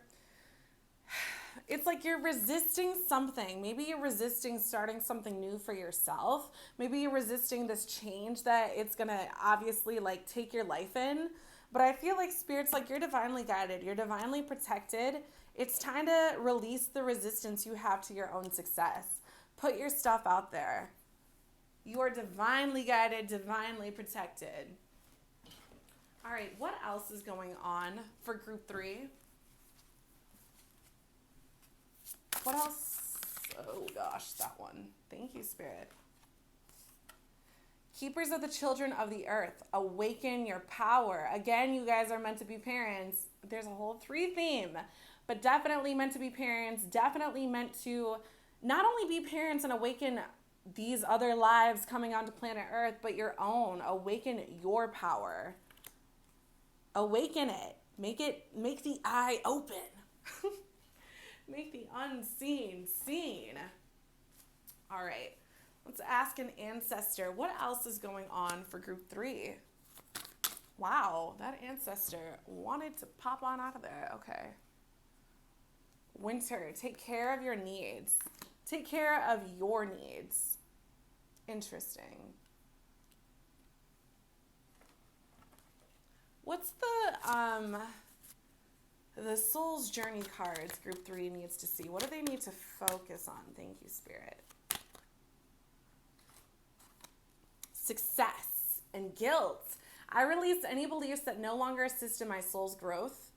S1: resisting something. Maybe you're resisting starting something new for yourself. Maybe you're resisting this change that it's going to obviously like take your life in. But I feel like Spirit's like, you're divinely guided. You're divinely protected. It's time to release the resistance you have to your own success. Put your stuff out there. You are divinely guided, divinely protected. All right, what else is going on for Group 3? What else? Oh gosh, that one. Thank you, Spirit. Keepers of the children of the earth, awaken your power. Again, you guys are meant to be parents. There's a whole 3 theme, but definitely meant to be parents, definitely meant to not only be parents and awaken these other lives coming onto planet Earth, but your own. Awaken your power. Awaken it. Make the eye open. Make the unseen seen. All right. Let's ask an ancestor. What else is going on for Group 3? Wow, that ancestor wanted to pop on out of there. Okay. Winter, take care of your needs. Take care of your needs. Interesting. What's the Soul's Journey cards Group 3 needs to see? What do they need to focus on? Thank you, Spirit. Success and guilt. I release any beliefs that no longer assist in my soul's growth.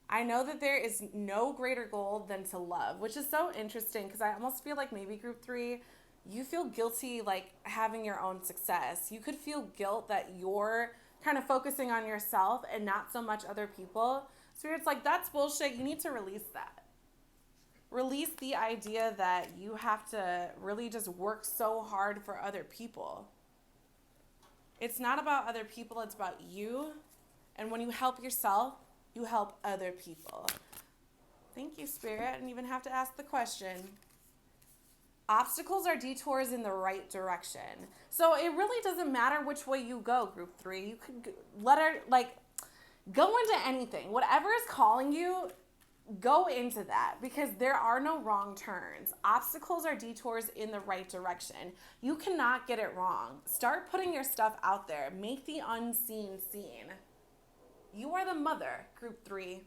S1: I know that there is no greater goal than to love, which is so interesting because I almost feel like maybe Group 3, you feel guilty like having your own success. You could feel guilt that you're kind of focusing on yourself and not so much other people. Spirit's like, that's bullshit. You need to release that. Release the idea that you have to really just work so hard for other people. It's not about other people, it's about you. And when you help yourself, you help other people. Thank you, Spirit. I didn't even have to ask the question. Obstacles are detours in the right direction. So it really doesn't matter which way you go, Group 3. You could let her, like, Go into anything. Whatever is calling you, go into that, because there are no wrong turns. Obstacles are detours in the right direction. You cannot get it wrong. Start putting your stuff out there. Make the unseen seen. You are the mother, group 3.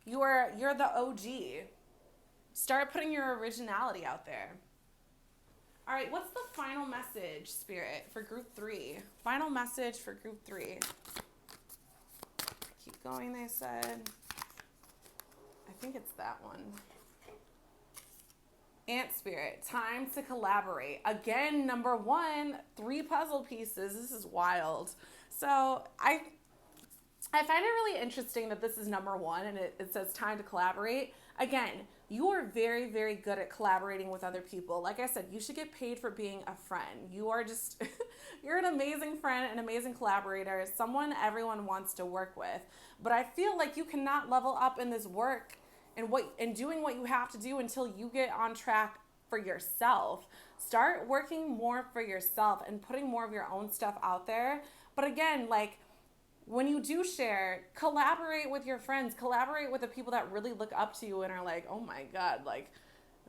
S1: You're the OG. Start putting your originality out there. All right, what's the final message, Spirit, for group 3? Final message for group 3. Keep going, they said. I think it's that one. Ant Spirit, time to collaborate. Again, number 1, 3 puzzle pieces. This is wild. So I find it really interesting that this is number 1 and it says time to collaborate. Again, you are very, very good at collaborating with other people. Like I said, you should get paid for being a friend. You are just, you're an amazing friend, an amazing collaborator, someone everyone wants to work with. But I feel like you cannot level up in this work and doing what you have to do until you get on track for yourself. Start working more for yourself and putting more of your own stuff out there. But again, like, when you do share, collaborate with your friends, collaborate with the people that really look up to you and are like, oh my God, like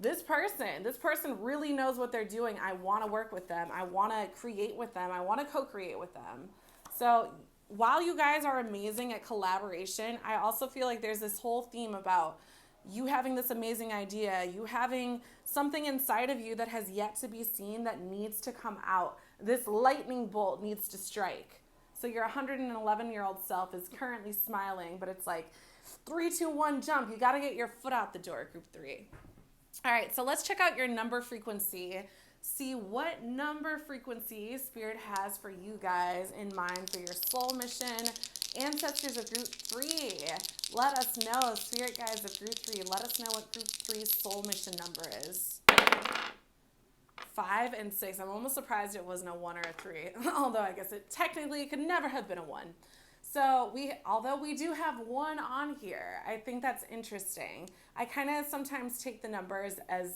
S1: this person really knows what they're doing. I want to work with them. I want to create with them. I want to co-create with them. So while you guys are amazing at collaboration, I also feel like there's this whole theme about you having this amazing idea, you having something inside of you that has yet to be seen that needs to come out. This lightning bolt needs to strike. So your 111-year-old self is currently smiling, but it's like 3, 2, 1, jump. You got to get your foot out the door, group 3. All right, so let's check out your number frequency. See what number frequency Spirit has for you guys in mind for your soul mission. Ancestors of group 3, let us know. Spirit guides of group 3, let us know what group 3's soul mission number is. 5 and 6. I'm almost surprised it wasn't a 1 or a 3, although I guess it technically could never have been a 1. So although we do have 1 on here, I think that's interesting. I kind of sometimes take the numbers as,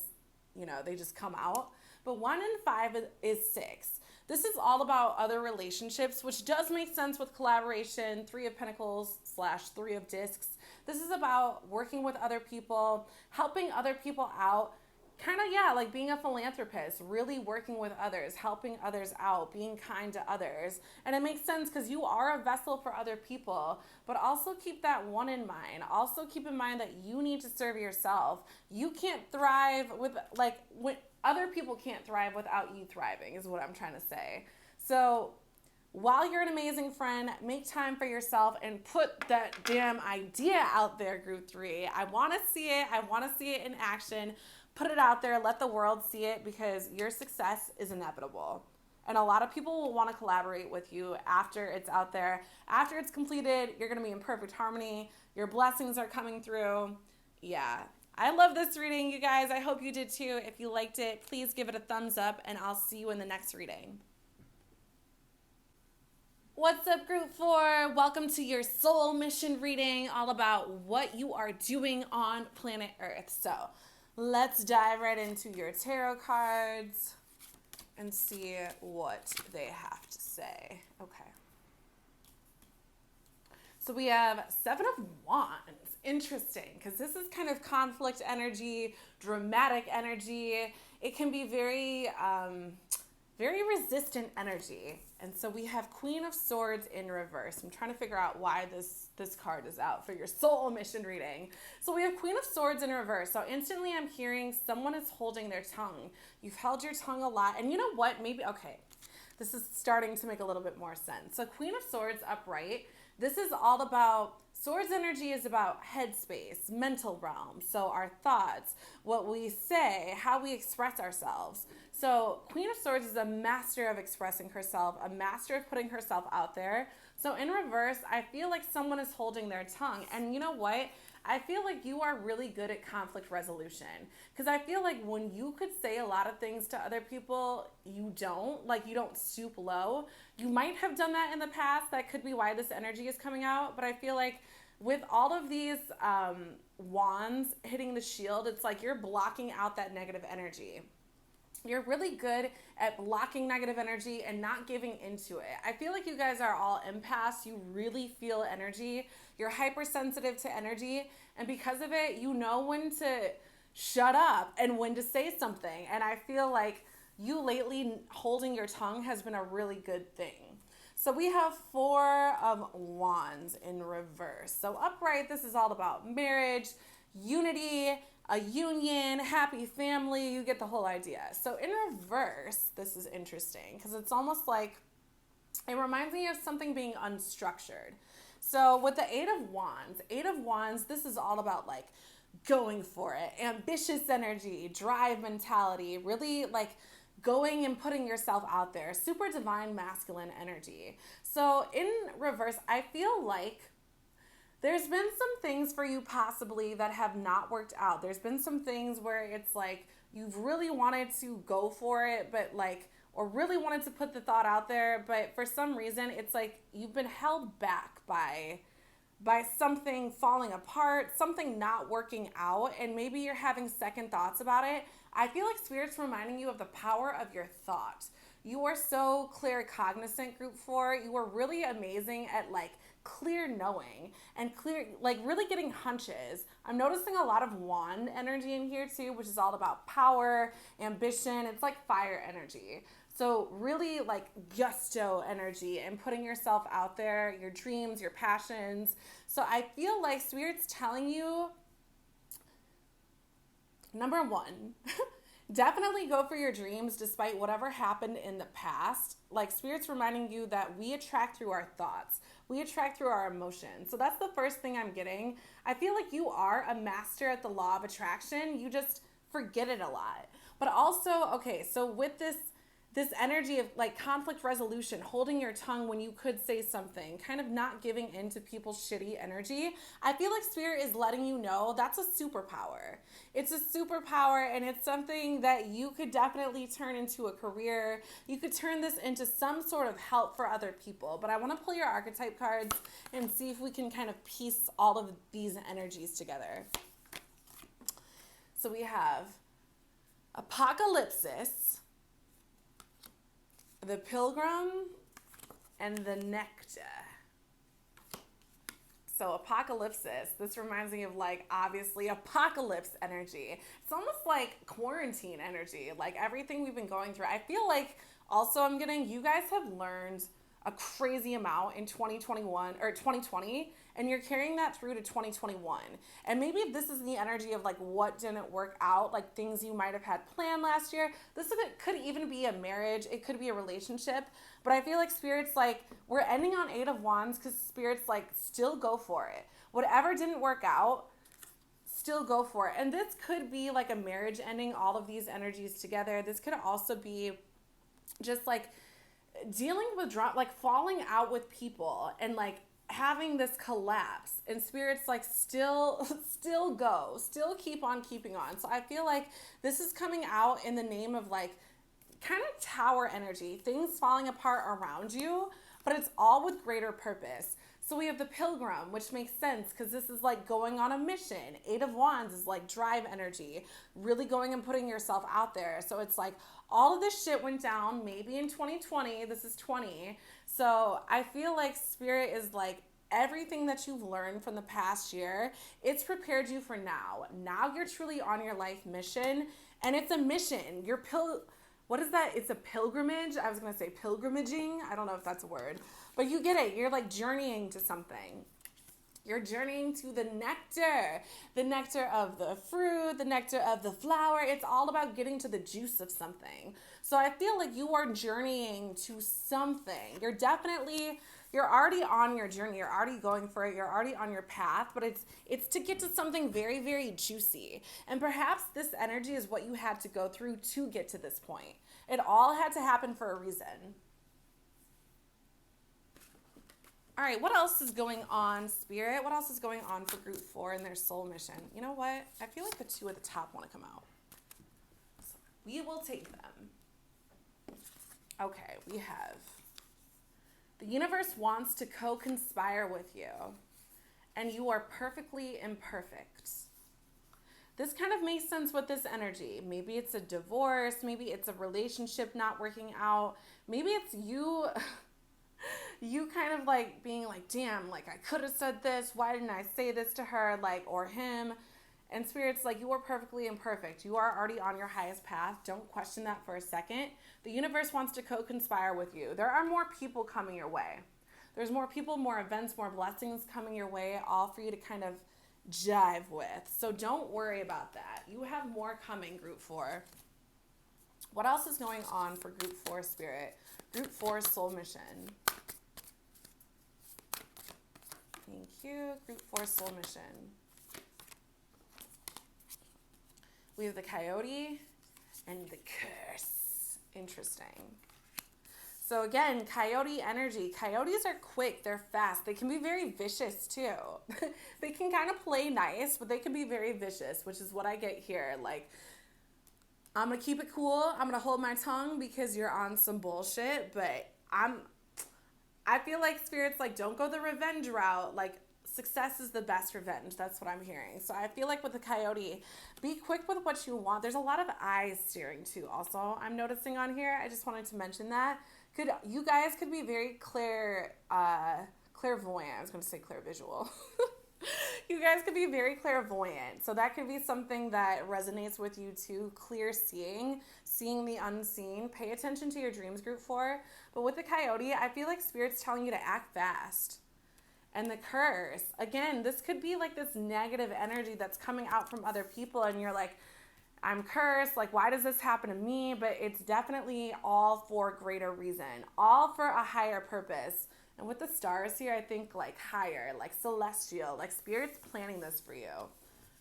S1: they just come out. But 1 and 5 is 6. This is all about other relationships, which does make sense with collaboration, 3 of Pentacles / 3 of Discs. This is about working with other people, helping other people out. Kind of, like being a philanthropist, really working with others, helping others out, being kind to others. And it makes sense because you are a vessel for other people, but also keep that 1 in mind. Also keep in mind that you need to serve yourself. You can't thrive when other people can't thrive without you thriving is what I'm trying to say. So while you're an amazing friend, make time for yourself and put that damn idea out there, group 3. I want to see it. I want to see it in action. Put it out there, let the world see it, because your success is inevitable. And a lot of people will want to collaborate with you after it's out there. After it's completed, you're going to be in perfect harmony. Your blessings are coming through. Yeah. I love this reading, you guys. I hope you did too. If you liked it, please give it a thumbs up, and I'll see you in the next reading. What's up, group 4? Welcome to your soul mission reading, all about what you are doing on planet Earth. So let's dive right into your tarot cards and see what they have to say. Okay. So we have 7 of Wands. Interesting, because this is kind of conflict energy, dramatic energy. It can be very, very resistant energy. And so we have Queen of Swords in reverse. I'm trying to figure out why this card is out for your soul mission reading. So we have Queen of Swords in reverse. So instantly I'm hearing someone is holding their tongue. You've held your tongue a lot. And you know what? Maybe, okay, this is starting to make a little bit more sense. So Queen of Swords upright. This is all about, Swords energy is about headspace, mental realm. So our thoughts, what we say, how we express ourselves. So Queen of Swords is a master of expressing herself, a master of putting herself out there. So in reverse, I feel like someone is holding their tongue. And you know what? I feel like you are really good at conflict resolution. Because I feel like when you could say a lot of things to other people, you don't. Like, you don't stoop low. You might have done that in the past. That could be why this energy is coming out. But I feel like with all of these wands hitting the shield, it's like you're blocking out that negative energy. You're really good at blocking negative energy and not giving into it. I feel like you guys are all empaths. You really feel energy. You're hypersensitive to energy. And because of it, you know when to shut up and when to say something. And I feel like you lately holding your tongue has been a really good thing. So we have 4 of Wands in reverse. So upright, this is all about marriage, unity, a union, happy family. You get the whole idea. So in reverse, this is interesting because it's almost like it reminds me of something being unstructured. So with the Eight of Wands, this is all about like going for it, ambitious energy, drive mentality, really like going and putting yourself out there, super divine masculine energy. So in reverse, I feel like there's been some things for you possibly that have not worked out. There's been some things where it's like you've really wanted to go for it, but like, or really wanted to put the thought out there, but for some reason it's like you've been held back by something falling apart, something not working out, and maybe you're having second thoughts about it. I feel like Spirit's reminding you of the power of your thought. You are so clear cognizant, group 4. You are really amazing at like clear knowing and clear, like really getting hunches. I'm noticing a lot of wand energy in here too, which is all about power, ambition. It's like fire energy. So really like gusto energy and putting yourself out there, your dreams, your passions. So I feel like Spirit's telling you, number 1, definitely go for your dreams despite whatever happened in the past. Like Spirit's reminding you that we attract through our thoughts. We attract through our emotions. So that's the first thing I'm getting. I feel like you are a master at the law of attraction. You just forget it a lot. But also, okay, so with this energy of like conflict resolution, holding your tongue when you could say something, kind of not giving in to people's shitty energy, I feel like Spirit is letting you know that's a superpower. It's a superpower, and it's something that you could definitely turn into a career. You could turn this into some sort of help for other people. But I want to pull your archetype cards and see if we can kind of piece all of these energies together. So we have Apocalypsis, the Pilgrim, and the Nectar. So Apocalypsis, this reminds me of like obviously apocalypse energy. It's almost like quarantine energy, like everything we've been going through. I feel like also I'm getting, you guys have learned a crazy amount in 2021 or 2020, and you're carrying that through to 2021. And maybe this is the energy of like what didn't work out, like things you might have had planned last year. This could even be a marriage, it could be a relationship, but I feel like Spirit's like, we're ending on 8 of Wands because Spirit's like, still go for it. Whatever didn't work out, still go for it. And this could be like a marriage ending, all of these energies together. This could also be just like dealing with like falling out with people and like having this collapse, and Spirit's like still go, still keep on keeping on. So I feel like this is coming out in the name of like kind of tower energy, things falling apart around you, but it's all with greater purpose. So we have the Pilgrim, which makes sense because this is like going on a mission. 8 of Wands is like drive energy, really going and putting yourself out there. So it's like all of this shit went down maybe in 2020. This is 20. So I feel like Spirit is like everything that you've learned from the past year, it's prepared you for now. Now you're truly on your life mission, and it's a mission. What is that? It's a pilgrimage. I was going to say pilgrimaging. I don't know if that's a word, but you get it. You're like journeying to something. You're journeying to the nectar of the fruit, the nectar of the flower. It's all about getting to the juice of something. So I feel like you are journeying to something. You're already on your journey. You're already going for it. You're already on your path, but it's to get to something very, very juicy. And perhaps this energy is what you had to go through to get to this point. It all had to happen for a reason. All right, what else is going on, Spirit? What else is going on for group 4 in their soul mission? You know what? I feel like the 2 at the top want to come out. So we will take them. Okay, we have the universe wants to co-conspire with you, and you are perfectly imperfect. this kind of makes sense with this energy. Maybe it's a divorce. Maybe it's a relationship not working out. Maybe it's you, you kind of like being like, damn, like I could have said this. Why didn't I say this to her? Like, or him. And Spirit's like, you are perfectly imperfect. You are already on your highest path. Don't question that for a second. The universe wants to co-conspire with you. There are more people coming your way. There's more people, more events, more blessings coming your way, all for you to kind of jive with. So don't worry about that. You have more coming, Group 4. What else is going on for Group 4 Spirit? Group 4 Soul Mission. Thank you. Group 4 Soul Mission. We have the Coyote and the Curse. Interesting. So again, Coyote energy. Coyotes are quick. They're fast. They can be very vicious too. They can kind of play nice, but they can be very vicious, which is what I get here. Like, I'm going to keep it cool. I'm going to hold my tongue because you're on some bullshit, but I feel like Spirit's like, don't go the revenge route. Like, success is the best revenge. That's what I'm hearing. So I feel like with the Coyote, be quick with what you want. There's a lot of eyes steering too also, I'm noticing on here. I just wanted to mention that. You guys could be very clairvoyant. I was going to say clairvisual. You guys could be very clairvoyant. So that could be something that resonates with you too. Clear seeing the unseen. Pay attention to your dreams, Group 4. But with the Coyote, I feel like Spirit's telling you to act fast. And the Curse, again, this could be like this negative energy that's coming out from other people, and you're like, I'm cursed, like why does this happen to me? But it's definitely all for greater reason, all for a higher purpose. And with the stars here, I think like higher, like celestial, like Spirit's planning this for you. I'm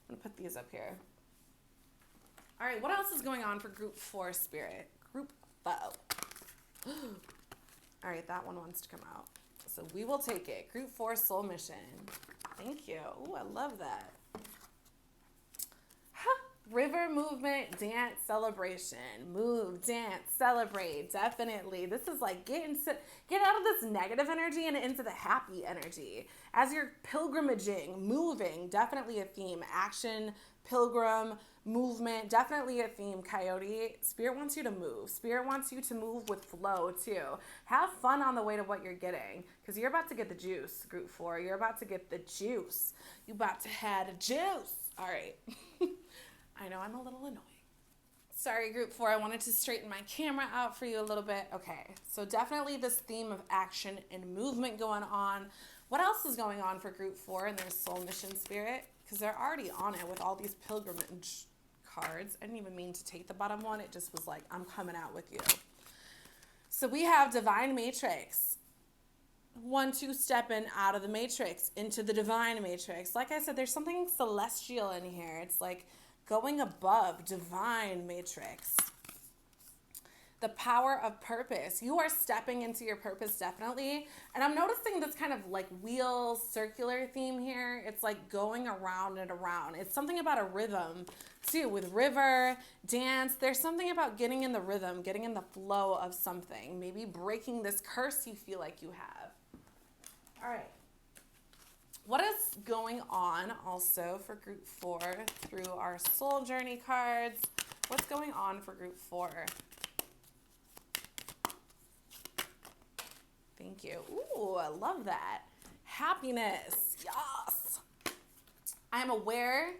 S1: gonna put these up here. All right, what else is going on for Group 4 Spirit? Group 4. All right, that one wants to come out. So we will take it. Group 4 Soul Mission. Thank you. Ooh, I love that. River movement, dance, celebration. Move, dance, celebrate. Definitely. This is like get out of this negative energy and into the happy energy. As you're pilgrimaging, moving, definitely a theme. Action, pilgrim, movement, definitely a theme, Coyote. Spirit wants you to move. Spirit wants you to move with flow too. Have fun on the way to what you're getting, because you're about to get the juice, Group 4. You're about to get the juice. You about to have a juice. All right. I know I'm a little annoying. Sorry, Group 4. I wanted to straighten my camera out for you a little bit. Okay, so definitely this theme of action and movement going on. What else is going on for Group 4 and their Soul Mission Spirit? Because they're already on it with all these pilgrimage cards. I didn't even mean to take the bottom one. It just was like, I'm coming out with you. So we have Divine Matrix. 1-2 stepping out of the Matrix into the Divine Matrix. Like I said, there's something celestial in here. It's like going above, Divine Matrix. The power of purpose. You are stepping into your purpose, definitely. And I'm noticing this kind of like wheel circular theme here. It's like going around and around. It's something about a rhythm too, with river, dance. There's something about getting in the rhythm, getting in the flow of something. Maybe breaking this curse you feel like you have. All right. What is going on also for Group 4 through our Soul Journey cards? What's going on for Group 4? Thank you. Ooh, I love that. Happiness. Yes. I am aware,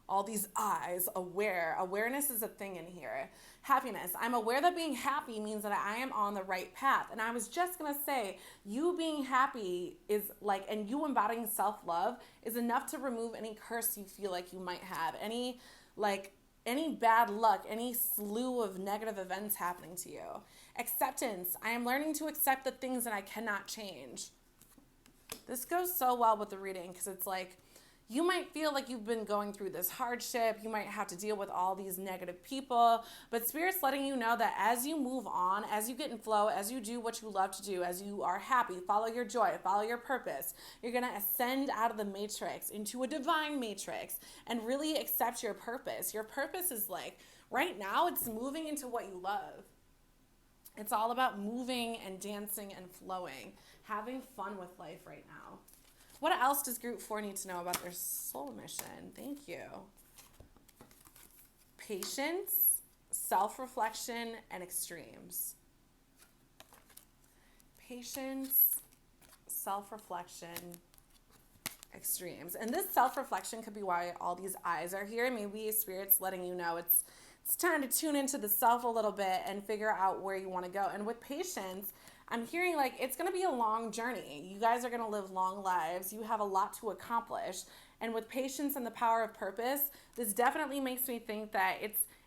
S1: all these eyes, aware. Awareness is a thing in here. Happiness. I'm aware that being happy means that I am on the right path. And I was just going to say, you being happy is like, and you embodying self-love is enough to remove any curse you feel like you might have. Any bad luck, any slew of negative events happening to you. Acceptance. I am learning to accept the things that I cannot change. This goes so well with the reading because it's like, you might feel like you've been going through this hardship. You might have to deal with all these negative people. But Spirit's letting you know that as you move on, as you get in flow, as you do what you love to do, as you are happy, follow your joy, follow your purpose, you're going to ascend out of the matrix into a divine matrix and really accept your purpose. Your purpose is like, right now, it's moving into what you love. It's all about moving and dancing and flowing, having fun with life right now. What else does Group 4 need to know about their soul mission? Thank you. patience, self-reflection, and extremes. Patience, self-reflection, extremes. And this self-reflection could be why all these eyes are here. Maybe Spirit's letting you know it's time to tune into the self a little bit and figure out where you want to go. And with patience, I'm hearing like it's going to be a long journey. You guys are going to live long lives. You have a lot to accomplish. And with patience and the power of purpose, this definitely makes me think that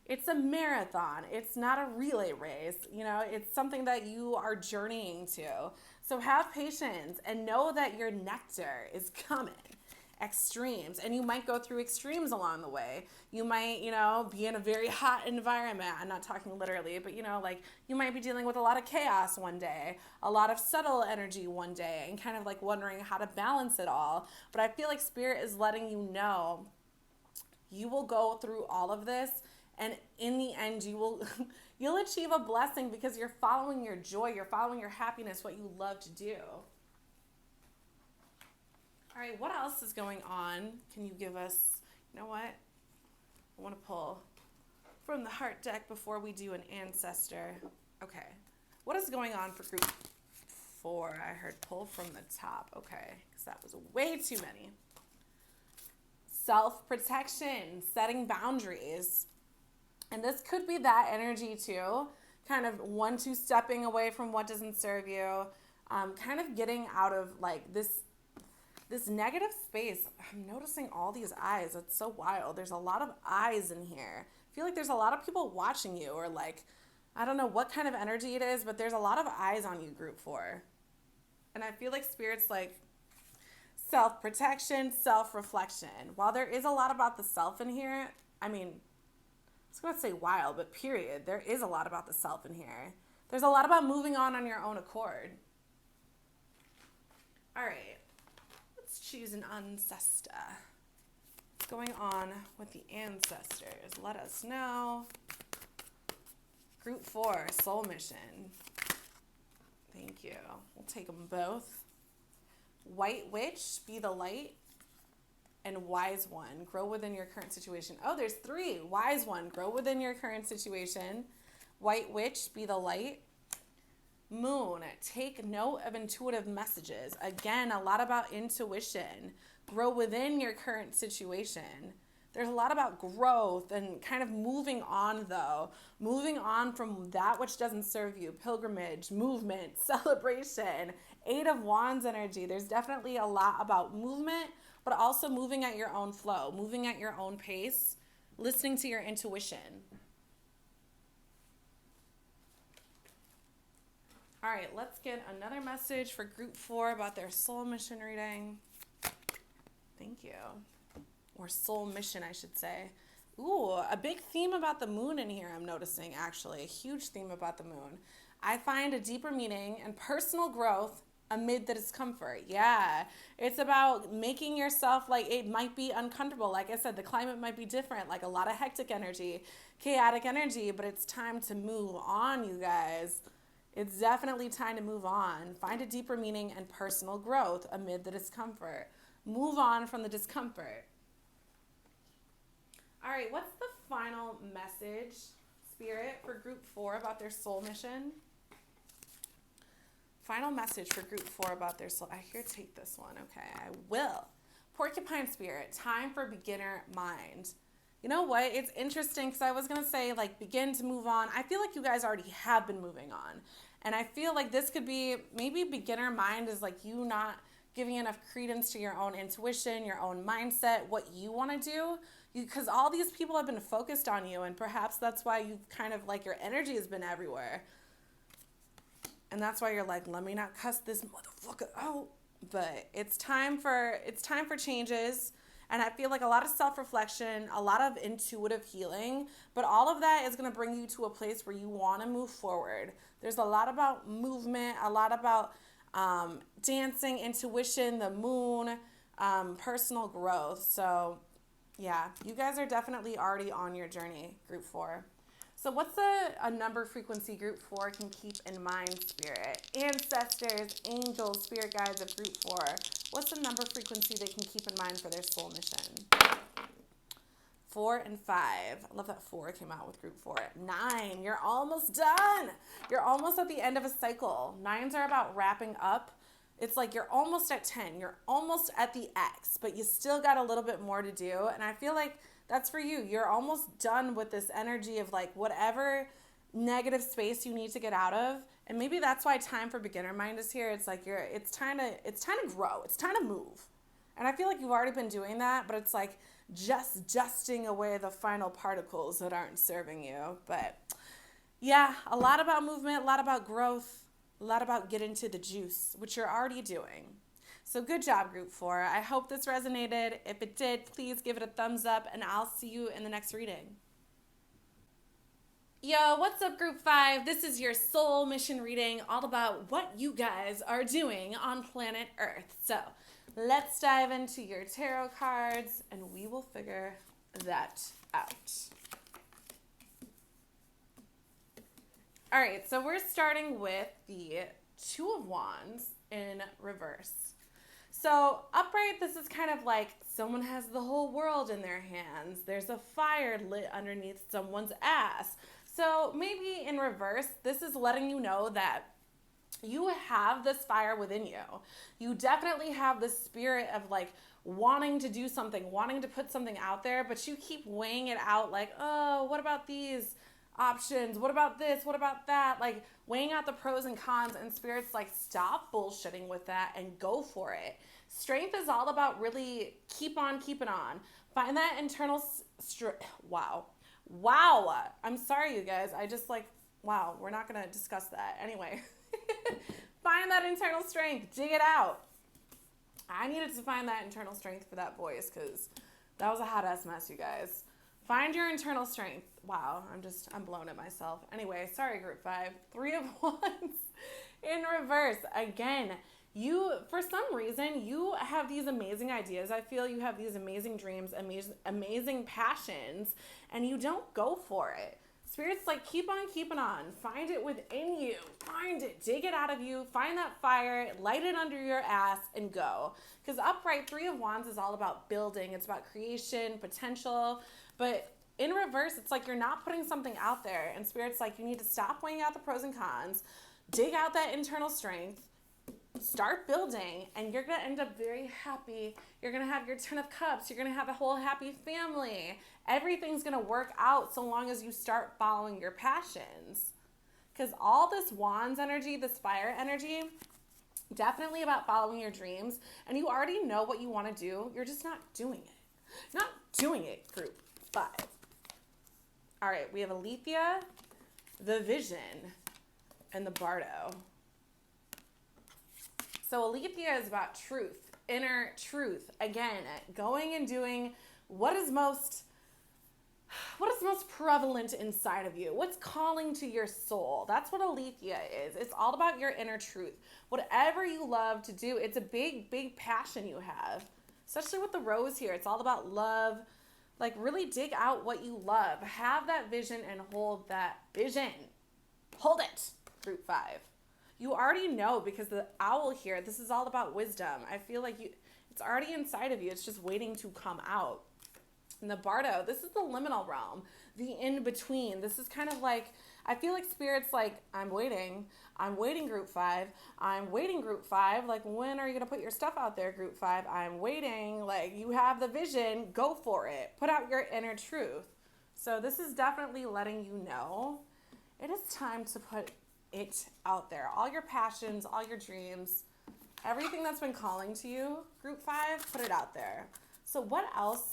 S1: it's a marathon. It's not a relay race. You know, it's something that you are journeying to. So have patience and know that your nectar is coming. Extremes. And you might go through extremes along the way. You might, be in a very hot environment. I'm not talking literally, but like you might be dealing with a lot of chaos one day, a lot of subtle energy one day, and kind of like wondering how to balance it all. But I feel like Spirit is letting you know you will go through all of this, and in the end you'll achieve a blessing because you're following your joy, you're following your happiness, what you love to do. All right, what else is going on? Can you give us, you know what? I want to pull from the heart deck before we do an ancestor. Okay. What is going on for group 4? I heard pull from the top. Okay, because that was way too many. Self-protection, setting boundaries. And this could be that energy too, kind of 1-2 stepping away from what doesn't serve you, kind of getting out of like this negative space. I'm noticing all these eyes. It's so wild. There's a lot of eyes in here. I feel like there's a lot of people watching you, or like, I don't know what kind of energy it is, but there's a lot of eyes on you, group 4. And I feel like Spirit's like self-protection, self-reflection. While there is a lot about the self in here, I mean, I was going to say wild, but period. There is a lot about the self in here. There's a lot about moving on your own accord. All right. Choose an ancestor. What's going on with the ancestors? Let us know. Group 4, soul mission. Thank you. We'll take them both. White witch, be the light. And wise one, grow within your current situation. Oh, there's 3. Wise one, grow within your current situation. White witch, be the light. Moon, take note of intuitive messages. Again, a lot about intuition. Grow within your current situation. There's a lot about growth and kind of moving on, though. Moving on from that which doesn't serve you. Pilgrimage, movement, celebration, 8 of Wands energy. There's definitely a lot about movement, but also moving at your own flow, moving at your own pace, listening to your intuition. All right, let's get another message for group 4 about their soul mission reading. Thank you. Or soul mission, I should say. Ooh, a big theme about the moon in here, I'm noticing, actually. A huge theme about the moon. I find a deeper meaning and personal growth amid the discomfort. Yeah, it's about making yourself, like, it might be uncomfortable. Like I said, the climate might be different, like a lot of hectic energy, chaotic energy, but it's time to move on, you guys. It's definitely time to move on. Find a deeper meaning and personal growth amid the discomfort. Move on from the discomfort. All right, what's the final message, Spirit, for group 4 about their soul mission? Final message for group 4 about their soul. I hear take this one. Okay, I will. Porcupine Spirit, time for beginner mind. You know what? It's interesting because I was going to say, like, begin to move on. I feel like you guys already have been moving on. And I feel like this could be, maybe beginner mind is like you not giving enough credence to your own intuition, your own mindset, what you want to do. Because all these people have been focused on you, and perhaps that's why you've kind of, like, your energy has been everywhere. And that's why you're like, let me not cuss this motherfucker out. But it's time for changes. And I feel like a lot of self-reflection, a lot of intuitive healing, but all of that is going to bring you to a place where you want to move forward. There's a lot about movement, a lot about dancing, intuition, the moon, personal growth. So, yeah, you guys are definitely already on your journey, group 4. So what's a number frequency group 4 can keep in mind, Spirit? Ancestors, angels, spirit guides of group 4. What's the number frequency they can keep in mind for their soul mission? 4 and 5. I love that 4 came out with group 4. 9, you're almost done. You're almost at the end of a cycle. 9s are about wrapping up. It's like you're almost at 10. You're almost at the X, but you still got a little bit more to do. And I feel like that's for you. You're almost done with this energy of like whatever negative space you need to get out of. And maybe that's why time for beginner mind is here. It's like it's time to grow. It's time to move. And I feel like you've already been doing that, but it's like just dusting away the final particles that aren't serving you. But yeah, a lot about movement, a lot about growth, a lot about getting to the juice, which you're already doing. So good job, Group 4. I hope this resonated. If it did, please give it a thumbs up, and I'll see you in the next reading. Yo, what's up, Group 5? This is your soul mission reading, all about what you guys are doing on planet Earth. So let's dive into your tarot cards, and we will figure that out. All right, so we're starting with the 2 of Wands in reverse. So upright, this is kind of like someone has the whole world in their hands. There's a fire lit underneath someone's ass. So maybe in reverse, this is letting you know that you have this fire within you. You definitely have this spirit of like wanting to do something, wanting to put something out there, but you keep weighing it out like, oh, what about these options? What about this? What about that? Like weighing out the pros and cons, and Spirit's like, stop bullshitting with that and go for it. Strength is all about really keep on keeping on. Find that internal strength. Wow. I'm sorry, you guys. I just like, wow, we're not going to discuss that. Anyway, find that internal strength. Dig it out. I needed to find that internal strength for that voice because that was a hot ass mess, you guys. Find your internal strength. Wow, I'm blown at myself. Anyway, sorry, Group 5. 3 of Wands in reverse. Again, for some reason, you have these amazing ideas. I feel you have these amazing dreams, amazing passions, and you don't go for it. Spirit's like, keep on keeping on. Find it within you. Find it. Dig it out of you. Find that fire. Light it under your ass and go. Because upright, 3 of Wands is all about building. It's about creation, potential. But in reverse, it's like you're not putting something out there. And Spirit's like, you need to stop weighing out the pros and cons. Dig out that internal strength. Start building, and you're going to end up very happy. You're going to have your 10 of Cups. You're going to have a whole happy family. Everything's going to work out so long as you start following your passions. Because all this Wands energy, this fire energy, definitely about following your dreams. And you already know what you want to do. You're just not doing it. Not doing it, Group 5. All right, we have Alethea, the Vision, and the Bardo. So Alethea is about truth, inner truth. Again, going and doing what is most prevalent inside of you. What's calling to your soul? That's what Alethea is. It's all about your inner truth. Whatever you love to do, it's a big, big passion you have. Especially with the rose here. It's all about love. Like, really dig out what you love. Have that vision and hold that vision. Hold it, Group 5. You already know, because the owl here, this is all about wisdom. I feel like it's already inside of you. It's just waiting to come out. And the Bardo, this is the liminal realm, the in-between. This is kind of like, I feel like Spirit's like, I'm waiting, Group 5. I'm waiting, Group 5. Like, when are you going to put your stuff out there, Group 5? I'm waiting. Like, you have the vision. Go for it. Put out your inner truth. So this is definitely letting you know it is time to put it out there. All your passions, all your dreams, everything that's been calling to you, Group 5, put it out there. So what else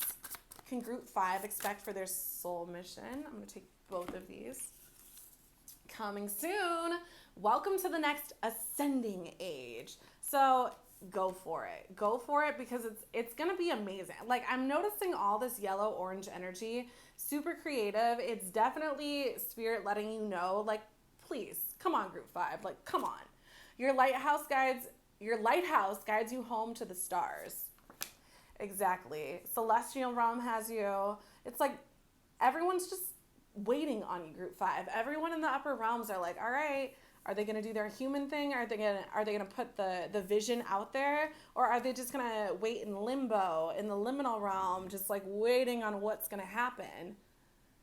S1: can Group 5 expect for their soul mission? I'm going to take both of these. Coming soon. Welcome to the next ascending age. So go for it. Go for it, because it's going to be amazing. Like, I'm noticing all this yellow-orange energy, super creative. It's definitely Spirit letting you know, like, please, come on, Group 5. Like, come on. Your lighthouse guides you home to the stars. Exactly. Celestial realm has you. It's like everyone's just waiting on you, Group 5. Everyone in the upper realms are like, all right, Are they going to do their human thing? Are they going to put the vision out there? Or are they just going to wait in limbo, in the liminal realm, just like waiting on what's going to happen?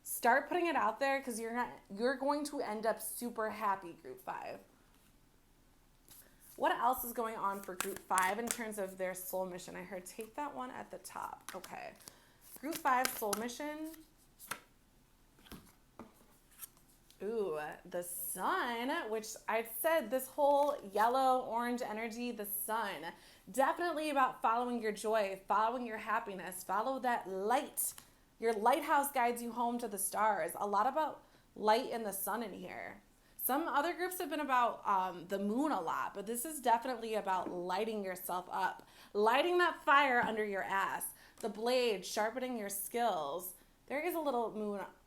S1: Start putting it out there, because you're going to end up super happy, group 5. What else is going on for group 5 in terms of their soul mission? I heard take that one at the top. Okay. Group 5 soul mission. Ooh, the sun, which I said this whole yellow, orange energy, the sun. Definitely about following your joy, following your happiness, follow that light. Your lighthouse guides you home to the stars. A lot about light and the sun in here. Some other groups have been about the moon a lot, but this is definitely about lighting yourself up, lighting that fire under your ass, the blade, sharpening your skills. There is a little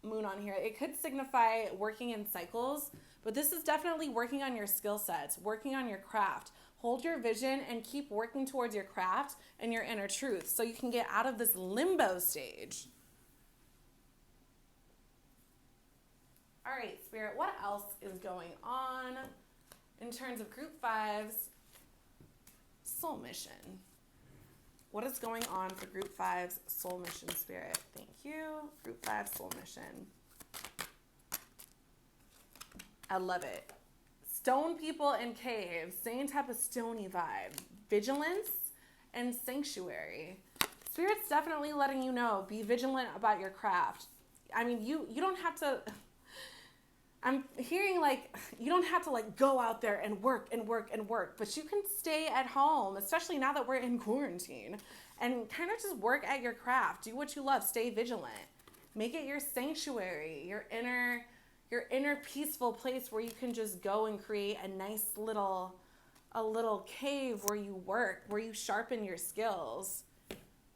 S1: moon on here. It could signify working in cycles, but this is definitely working on your skill sets, working on your craft. Hold your vision and keep working towards your craft and your inner truth so you can get out of this limbo stage. All right, Spirit, what else is going on in terms of group 5's soul mission? What is going on for group 5's soul mission, Spirit? Thank you. Group 5 soul mission. I love it. Stone people in caves, same type of stony vibe. Vigilance and sanctuary. Spirit's definitely letting you know, be vigilant about your craft. I mean, you don't have to... I'm hearing like, you don't have to like go out there and work, but you can stay at home, especially now that we're in quarantine, and kind of just work at your craft. Do what you love. Stay vigilant. Make it your sanctuary, your inner peaceful place where you can just go and create a nice little cave where you work, where you sharpen your skills.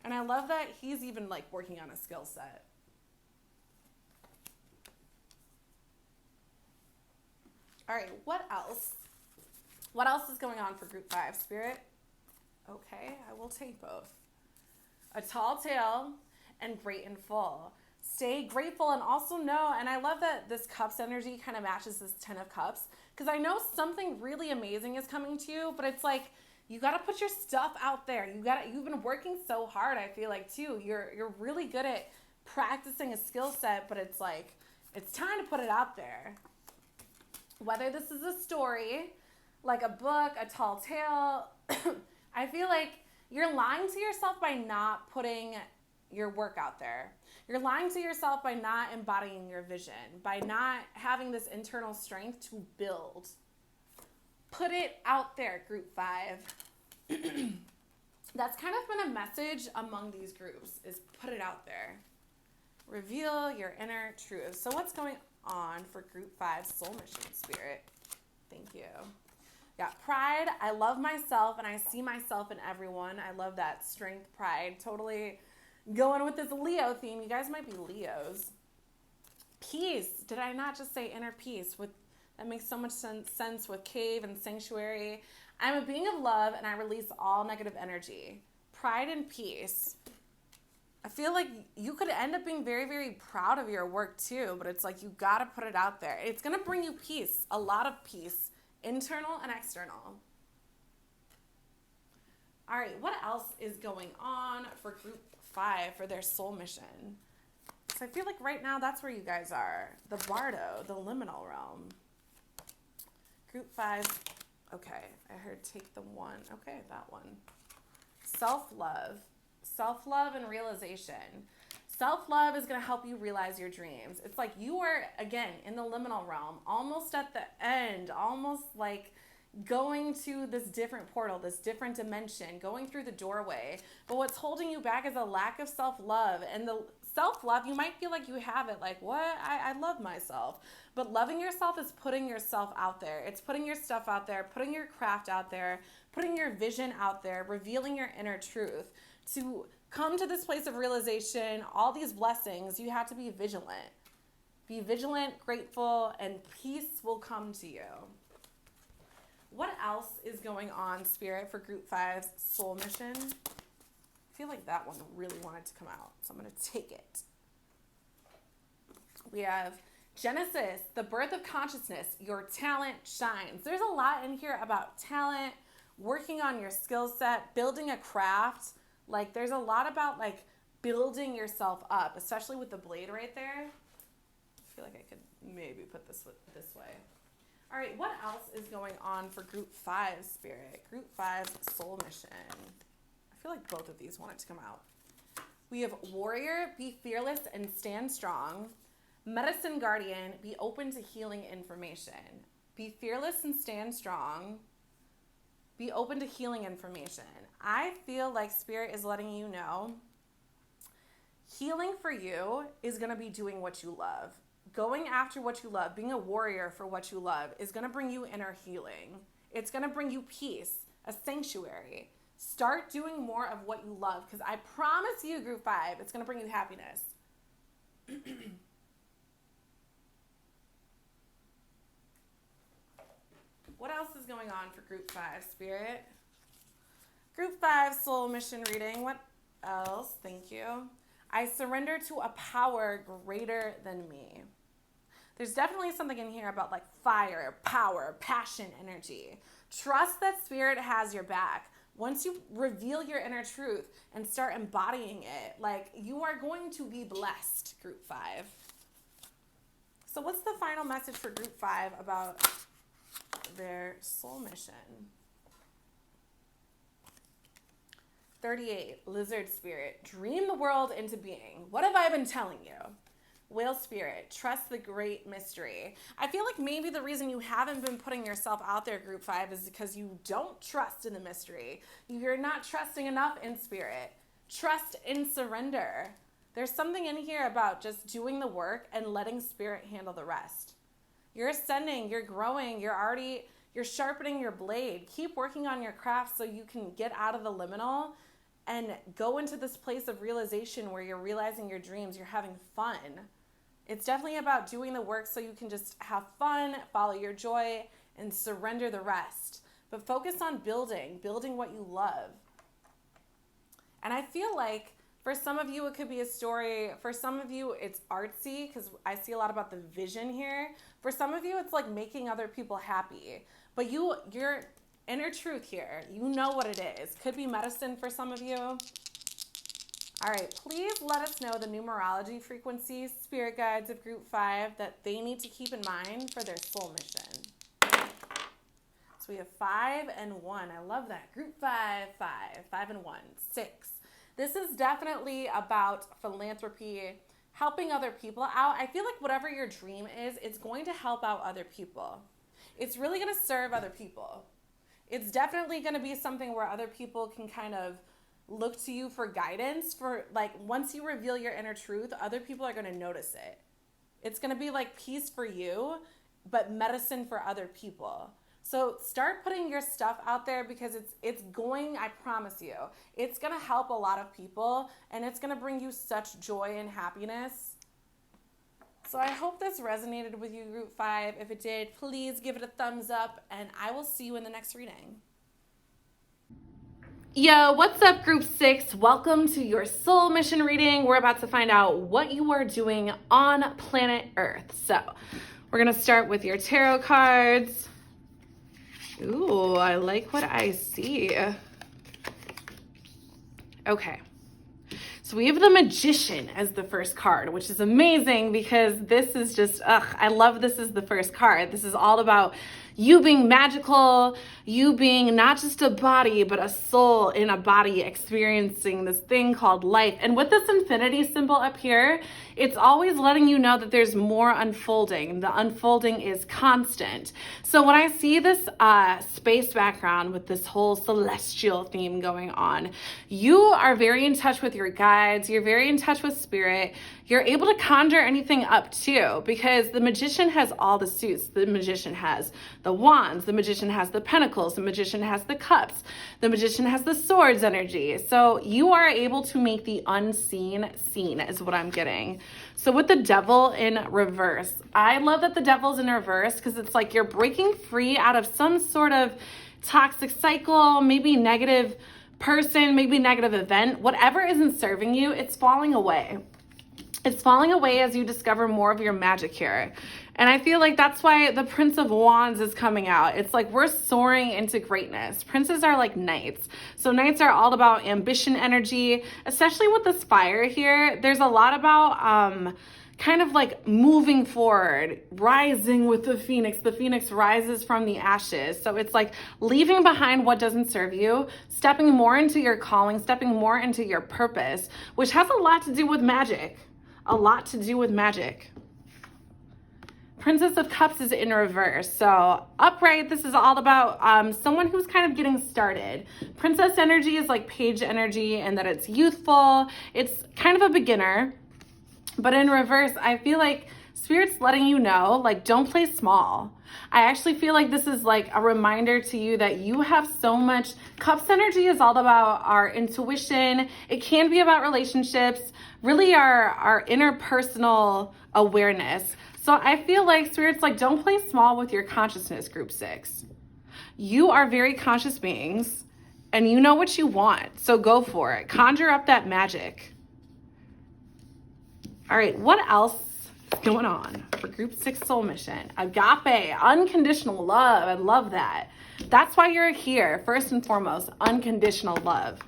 S1: And I love that he's even like working on a skill set. All right, what else? What else is going on for group 5, Spirit? Okay, I will take both. A tall tale and great and full. Stay grateful and also know, and I love that this cups energy kind of matches this 10 of cups, because I know something really amazing is coming to you, but it's like, you got to put your stuff out there. You've been working so hard, I feel like, too. You're really good at practicing a skill set, but it's like, it's time to put it out there. Whether this is a story, like a book, a tall tale, I feel like you're lying to yourself by not putting your work out there. You're lying to yourself by not embodying your vision, by not having this internal strength to build. Put it out there, group 5. That's kind of been a message among these groups, is put it out there. Reveal your inner truth. So what's going on for group 5 soul mission, Spirit? Thank you. Yeah, pride. I love myself and I see myself in everyone. I love that strength, pride. Totally going with this Leo theme. You guys might be Leos. Peace. Did I not just say inner peace? That makes so much sense with cave and sanctuary. I'm a being of love and I release all negative energy. Pride and peace. I feel like you could end up being very, very proud of your work too, but it's like you got to put it out there. It's going to bring you peace, a lot of peace, internal and external. All right, what else is going on for group 5 for their soul mission? So I feel like right now that's where you guys are. The Bardo, the liminal realm. Group 5, okay, I heard take the one. Okay, that one. Self-love. Self-love and realization. Self-love is going to help you realize your dreams. It's like you are, again, in the liminal realm, almost at the end, almost like going to this different portal, this different dimension, going through the doorway. But what's holding you back is a lack of self-love. And the self-love, you might feel like you have it, like, what? I love myself. But loving yourself is putting yourself out there. It's putting your stuff out there, putting your craft out there, putting your vision out there, revealing your inner truth. To come to this place of realization, all these blessings, you have to be vigilant. Be vigilant, grateful, and peace will come to you. What else is going on, Spirit, for Group 5's soul mission? I feel like that one really wanted to come out, so I'm going to take it. We have Genesis, the birth of consciousness, your talent shines. There's a lot in here about talent, working on your skill set, building a craft. Like there's a lot about like building yourself up, especially with the blade right there. I feel like I could maybe put this way. All right, what else is going on for Group 5, Spirit? Group 5's soul mission. I feel like both of these wanted to come out. We have Warrior, be fearless and stand strong. Medicine Guardian, be open to healing information. Be fearless and stand strong. Be open to healing information. I feel like Spirit is letting you know healing for you is going to be doing what you love. Going after what you love, being a warrior for what you love is going to bring you inner healing. It's going to bring you peace, a sanctuary. Start doing more of what you love because I promise you, Group 5, it's going to bring you happiness. What else is going on for Group 5, Spirit? Group 5 soul mission reading. What else? Thank you. I surrender to a power greater than me. There's definitely something in here about like fire, power, passion, energy. Trust that Spirit has your back. Once you reveal your inner truth and start embodying it, like you are going to be blessed, Group 5. So what's the final message for Group 5 about their soul mission? 38, Lizard Spirit, dream the world into being. What have I been telling you? Whale Spirit, trust the great mystery. I feel like maybe the reason you haven't been putting yourself out there, Group 5, is because you don't trust in the mystery. You're not trusting enough in Spirit. Trust in surrender. There's something in here about just doing the work and letting Spirit handle the rest. You're ascending, you're growing, you're sharpening your blade. Keep working on your craft so you can get out of the liminal and go into this place of realization where you're realizing your dreams, you're having fun. It's definitely about doing the work so you can just have fun, follow your joy, and surrender the rest. But focus on building what you love. And I feel like for some of you, it could be a story. For some of you, it's artsy because I see a lot about the vision here. For some of you, it's like making other people happy. But your inner truth here, you know what it is. Could be medicine for some of you. All right, please let us know the numerology frequencies, spirit guides of Group 5 that they need to keep in mind for their soul mission. So we have 5 and 1. I love that. Group 5, 5 and 1, 6. This is definitely about philanthropy, helping other people out. I feel like whatever your dream is, it's going to help out other people. It's really going to serve other people. It's definitely going to be something where other people can kind of look to you for guidance. For like once you reveal your inner truth, other people are going to notice it. It's going to be like peace for you, but medicine for other people. So start putting your stuff out there because it's going, I promise you, it's going to help a lot of people and it's going to bring you such joy and happiness. So I hope this resonated with you, Group 5. If it did, please give it a thumbs up and I will see you in the next reading. Yo, what's up, Group 6? Welcome to your soul mission reading. We're about to find out what you are doing on planet Earth. So we're going to start with your tarot cards. Ooh, I like what I see. Okay. So we have the Magician as the first card, which is amazing because this is just, I love this as the first card. This is all about you being magical, you being not just a body, but a soul in a body experiencing this thing called life. And with this infinity symbol up here, it's always letting you know that there's more unfolding. The unfolding is constant. So when I see this space background with this whole celestial theme going on, you are very in touch with your guides. You're very in touch with spirit. You're able to conjure anything up too, because the Magician has all the suits. The Magician has the wands. The Magician has the pentacles. The Magician has the cups. The Magician has the swords energy. So you are able to make the unseen seen is what I'm getting. So with the Devil in reverse, I love that the Devil's in reverse because it's like you're breaking free out of some sort of toxic cycle, maybe negative person, maybe negative event. Whatever isn't serving you, it's falling away. It's falling away as you discover more of your magic here. And I feel like that's why the Prince of Wands is coming out. It's like we're soaring into greatness. Princes are like knights. So knights are all about ambition energy, especially with this fire here. There's a lot about kind of like moving forward, rising with the phoenix. The phoenix rises from the ashes. So it's like leaving behind what doesn't serve you, stepping more into your calling, stepping more into your purpose, which has a lot to do with magic. A lot to do with magic. Princess of Cups is in reverse. So upright, this is all about someone who's kind of getting started. Princess energy is like page energy and that it's youthful. It's kind of a beginner. But in reverse, I feel like Spirit's letting you know, like, don't play small. I actually feel like this is like a reminder to you that you have so much. Cups energy is all about our intuition. It can be about relationships, really our interpersonal awareness. So I feel like Spirit's like, don't play small with your consciousness, group 6. You are very conscious beings and you know what you want. So go for it. Conjure up that magic. All right, what else is going on for group 6 soul mission? Agape, unconditional love. I love that. That's why you're here. First and foremost, unconditional love.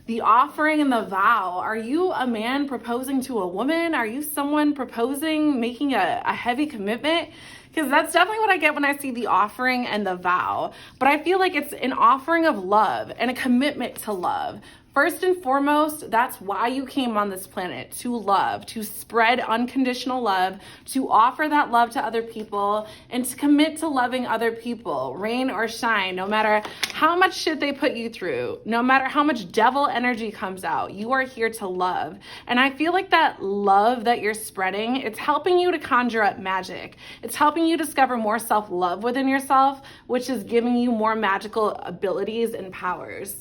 S1: The offering and the vow. Are you a man proposing to a woman? Are you someone proposing, making a heavy commitment? Because that's definitely what I get when I see the offering and the vow. But I feel like it's an offering of love and a commitment to love. First and foremost, that's why you came on this planet, to love, to spread unconditional love, to offer that love to other people, and to commit to loving other people, rain or shine, no matter how much shit they put you through, no matter how much devil energy comes out, you are here to love. And I feel like that love that you're spreading, it's helping you to conjure up magic. It's helping you discover more self-love within yourself, which is giving you more magical abilities and powers.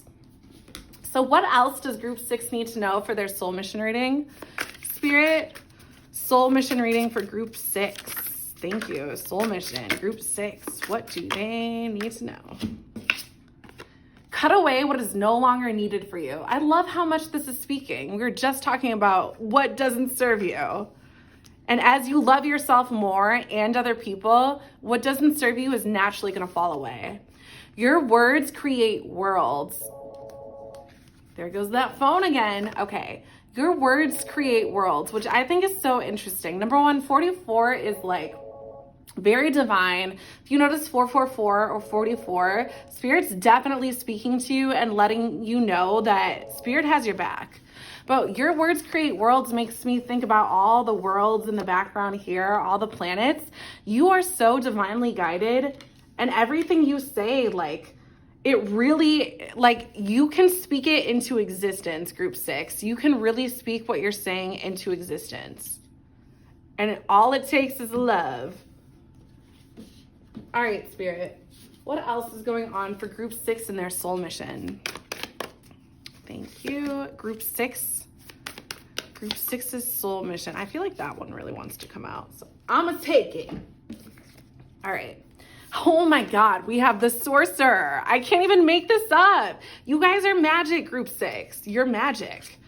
S1: So what else does group 6 need to know for their soul mission reading? Spirit, soul mission reading for group 6. Thank you. Soul mission, group 6. What do they need to know? Cut away what is no longer needed for you. I love how much this is speaking. We were just talking about what doesn't serve you. And as you love yourself more and other people, what doesn't serve you is naturally going to fall away. Your words create worlds. There goes that phone again. Okay. Your words create worlds, which I think is so interesting. Number one, 44 is like very divine. If you notice 444 or 44, Spirit's definitely speaking to you and letting you know that Spirit has your back. But your words create worlds makes me think about all the worlds in the background here, all the planets. You are so divinely guided, and everything you say, like, it really, like, you can speak it into existence, group 6. You can really speak what you're saying into existence. And all it takes is love. All right, Spirit. What else is going on for group 6 in their soul mission? Thank you. Group 6. Group 6's soul mission. I feel like that one really wants to come out. So I'm going to take it. All right. Oh my God, we have the Sorcerer. I can't even make this up. You guys are magic, group 6. You're magic.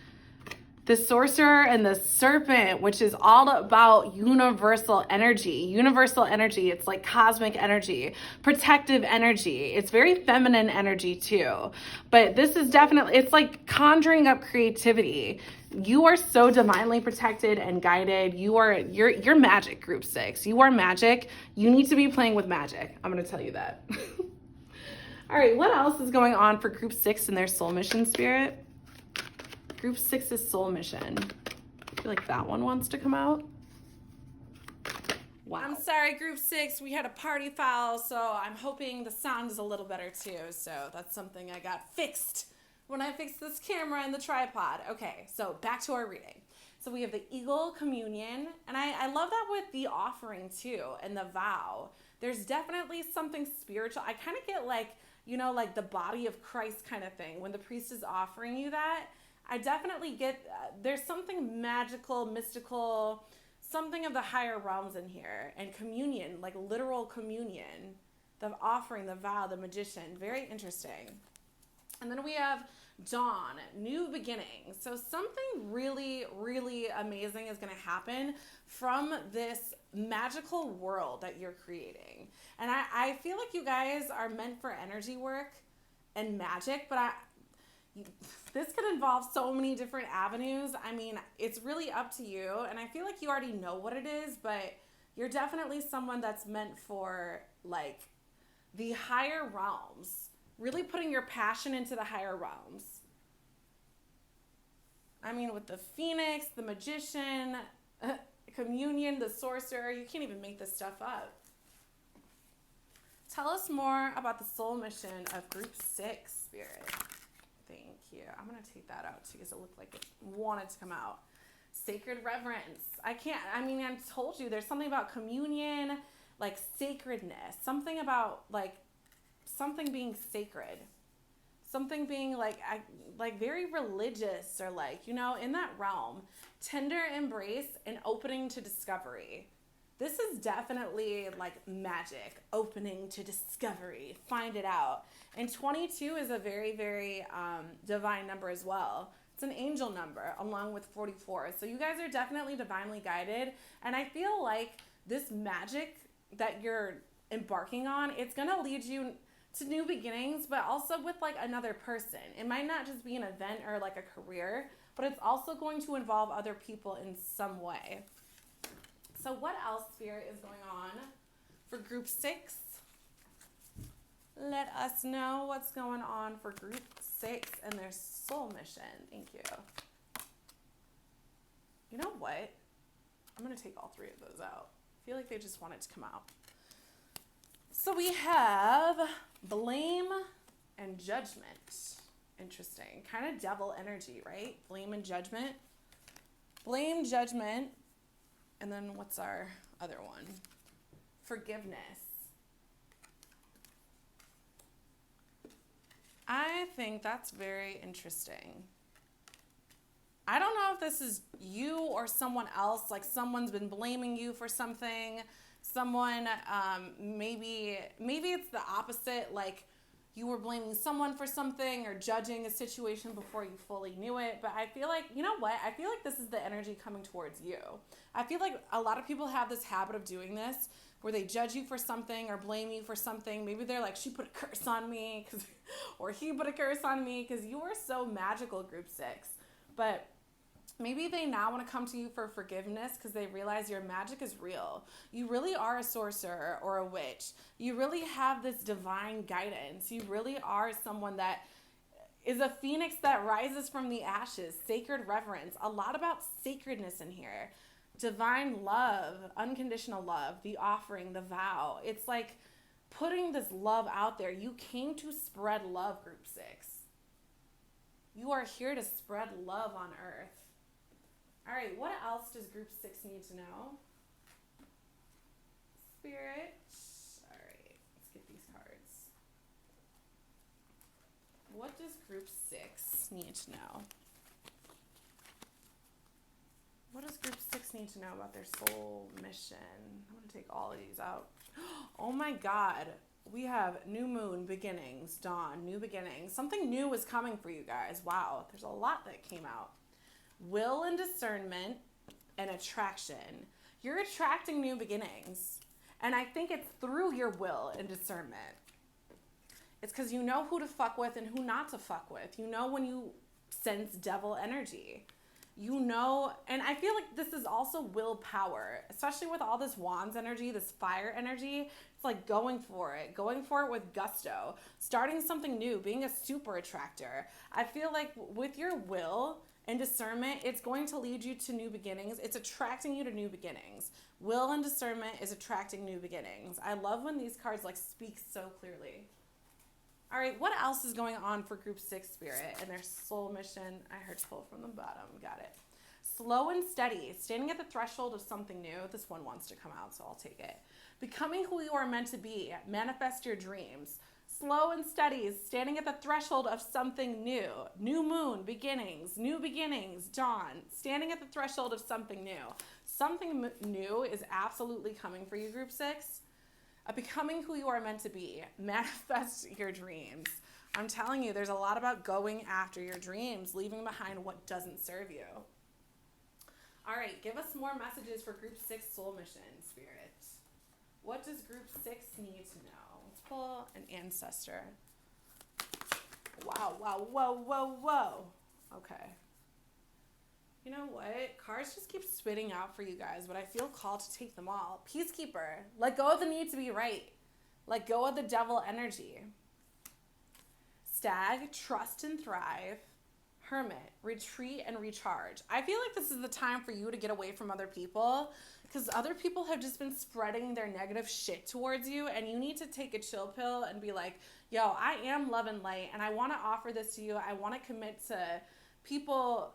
S1: The Sorcerer and the Serpent, which is all about universal energy. Universal energy, it's like cosmic energy, protective energy. It's very feminine energy too. But this is definitely, it's like conjuring up creativity. You are so divinely protected and guided. You're magic, group 6. You are magic. You need to be playing with magic. I'm going to tell you that. All right, what else is going on for group 6 in their soul mission, Spirit? Group 6's soul mission. I feel like that one wants to come out. Wow. I'm sorry, group 6. We had a party foul, so I'm hoping the sound is a little better too. So that's something I got fixed when I fixed this camera and the tripod. Okay, so back to our reading. So we have the Eagle Communion, and I love that with the offering too, and the vow. There's definitely something spiritual. I kind of get like, you know, like the body of Christ kind of thing. When the priest is offering you that, I definitely get, there's something magical, mystical, something of the higher realms in here. And communion, like literal communion, the offering, the vow, the magician, very interesting. And then we have Dawn, new beginnings. So something really, really amazing is going to happen from this magical world that you're creating. And I feel like you guys are meant for energy work and magic, but this could involve so many different avenues. I mean, it's really up to you. And I feel like you already know what it is, but you're definitely someone that's meant for like the higher realms, really putting your passion into the higher realms. I mean, with the Phoenix, the Magician, Communion, the Sorcerer, you can't even make this stuff up. Tell us more about the soul mission of Group 6, Spirit. Thank you. I'm going to take that out too because it looked like it wanted to come out. Sacred reverence. I told you there's something about communion, like sacredness, something about like something being sacred, something being like very religious or like, in that realm, tender embrace and opening to discovery. This is definitely like magic, opening to discovery, find it out. And 22 is a very, very divine number as well. It's an angel number along with 44. So you guys are definitely divinely guided. And I feel like this magic that you're embarking on, it's going to lead you to new beginnings, but also with like another person. It might not just be an event or like a career, but it's also going to involve other people in some way. So what else, Spirit, is going on for Group 6? Let us know what's going on for Group 6 and their soul mission. Thank you. You know what? I'm going to take all three of those out. I feel like they just wanted to come out. So we have blame and judgment. Interesting. Kind of devil energy, right? Blame and judgment. Blame, judgment. And then what's our other one? Forgiveness. I think that's very interesting. I don't know if this is you or someone else, like someone's been blaming you for something. Someone, maybe it's the opposite, like you were blaming someone for something or judging a situation before you fully knew it. But I feel like, you know what? I feel like this is the energy coming towards you. I feel like a lot of people have this habit of doing this where they judge you for something or blame you for something. Maybe they're like, she put a curse on me, or he put a curse on me, because you are so magical, Group 6. But maybe they now want to come to you for forgiveness because they realize your magic is real. You really are a sorcerer or a witch. You really have this divine guidance. You really are someone that is a phoenix that rises from the ashes. Sacred reverence. A lot about sacredness in here. Divine love, unconditional love, the offering, the vow. It's like putting this love out there. You came to spread love, Group 6. You are here to spread love on earth. All right, what else does Group 6 need to know? Spirit. All right, let's get these cards. What does Group 6 need to know? What does Group 6 need to know about their soul mission? I'm going to take all of these out. Oh my God. We have new moon, beginnings, dawn, new beginnings. Something new is coming for you guys. Wow, there's a lot that came out. Will and discernment and attraction. You're attracting new beginnings. And I think it's through your will and discernment. It's because you know who to fuck with and who not to fuck with. You know when you sense devil energy. You know, and I feel like this is also willpower, especially with all this wands energy, this fire energy. It's like going for it with gusto, starting something new, being a super attractor. I feel like with your will and discernment, it's going to lead you to new beginnings. It's attracting you to new beginnings. Will and discernment is attracting new beginnings. I love when these cards like speak so clearly. All right, what else is going on for Group 6, Spirit, and their soul mission? I heard pull from the bottom. Got it. Slow and steady, standing at the threshold of something new. This one wants to come out, so I'll take it. Becoming who you are meant to be. Manifest your dreams. Slow and steady, standing at the threshold of something new. New moon, beginnings, new beginnings, dawn. Standing at the threshold of something new. Something new is absolutely coming for you, Group 6. Becoming who you are meant to be. Manifest your dreams. I'm telling you, there's a lot about going after your dreams, leaving behind what doesn't serve you. All right, give us more messages for Group 6 Soul Mission, Spirit. What does Group 6 need to know? Let's pull an ancestor. Wow, wow, whoa, whoa, whoa. Okay. You know what? Cards just keep spitting out for you guys, but I feel called to take them all. Peacekeeper. Let go of the need to be right. Let go of the devil energy. Stag. Trust and thrive. Hermit. Retreat and recharge. I feel like this is the time for you to get away from other people because other people have just been spreading their negative shit towards you, and you need to take a chill pill and be like, yo, I am love and light, and I want to offer this to you. I want to commit to people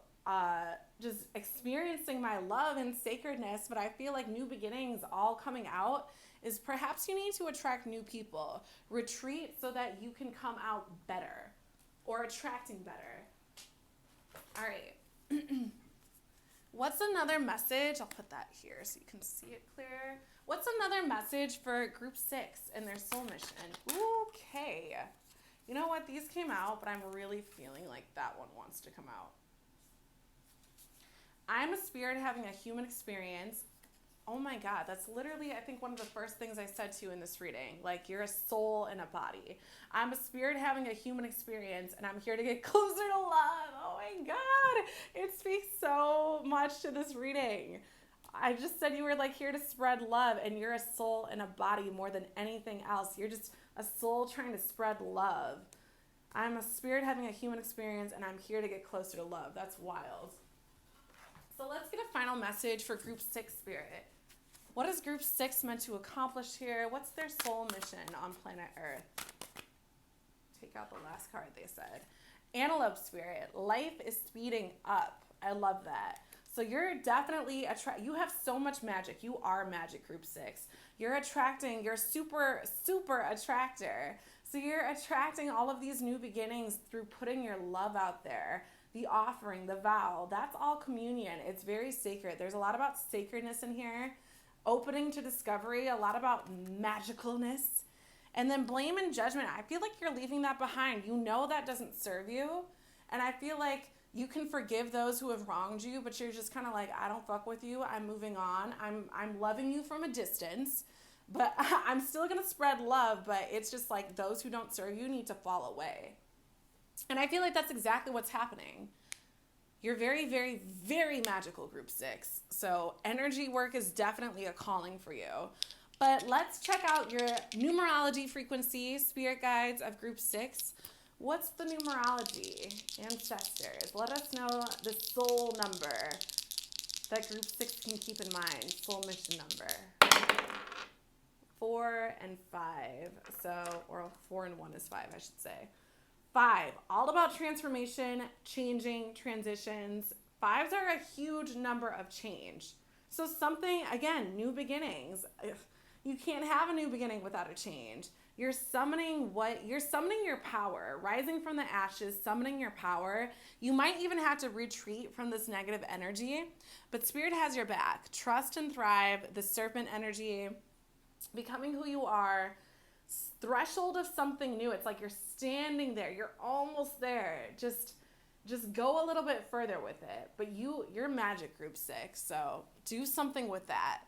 S1: just experiencing my love and sacredness, but I feel like new beginnings all coming out is perhaps you need to attract new people. Retreat so that you can come out better or attracting better. All right. What's another message? I'll put that here so you can see it clear. What's another message for Group 6 and their soul mission? Okay. You know what? These came out, but I'm really feeling like that one wants to come out. I'm a spirit having a human experience. Oh my God, that's literally, I think, one of the first things I said to you in this reading. Like, you're a soul in a body. I'm a spirit having a human experience, and I'm here to get closer to love. Oh my God, it speaks so much to this reading. I just said you were like here to spread love, and you're a soul in a body more than anything else. You're just a soul trying to spread love. I'm a spirit having a human experience, and I'm here to get closer to love. That's wild. So let's get a final message for Group 6 Spirit. What is Group 6 meant to accomplish here? What's their soul mission on planet Earth? Take out the last card they said. Antelope Spirit. Life is speeding up. I love that. So you're definitely, you have so much magic. You are magic, Group 6. You're super, super attractor. So you're attracting all of these new beginnings through putting your love out there. The offering, the vow, that's all communion. It's very sacred. There's a lot about sacredness in here. Opening to discovery, a lot about magicalness. And then blame and judgment. I feel like you're leaving that behind. You know that doesn't serve you. And I feel like you can forgive those who have wronged you, but you're just kind of like, I don't fuck with you. I'm moving on. I'm loving you from a distance. But I'm still going to spread love, but it's just like those who don't serve you need to fall away. And I feel like that's exactly what's happening. You're very, very, very magical, Group 6. So energy work is definitely a calling for you. But let's check out your numerology frequency, spirit guides of Group 6. What's the numerology? Ancestors, let us know the soul number that Group 6 can keep in mind. Soul mission number. 4 and 5. Or 4 and 1 is 5, I should say. 5, all about transformation, changing, transitions. 5s are a huge number of change. So something, again, new beginnings. You can't have a new beginning without a change. You're summoning your power, rising from the ashes, summoning your power. You might even have to retreat from this negative energy, but Spirit has your back. Trust and thrive, the serpent energy, becoming who you are, threshold of something new. It's like you're standing there. You're almost there. Just go a little bit further with it. But you're magic, Group 6. So do something with that.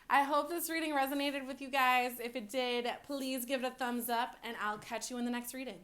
S1: I hope this reading resonated with you guys. If it did, please give it a thumbs up, and I'll catch you in the next reading.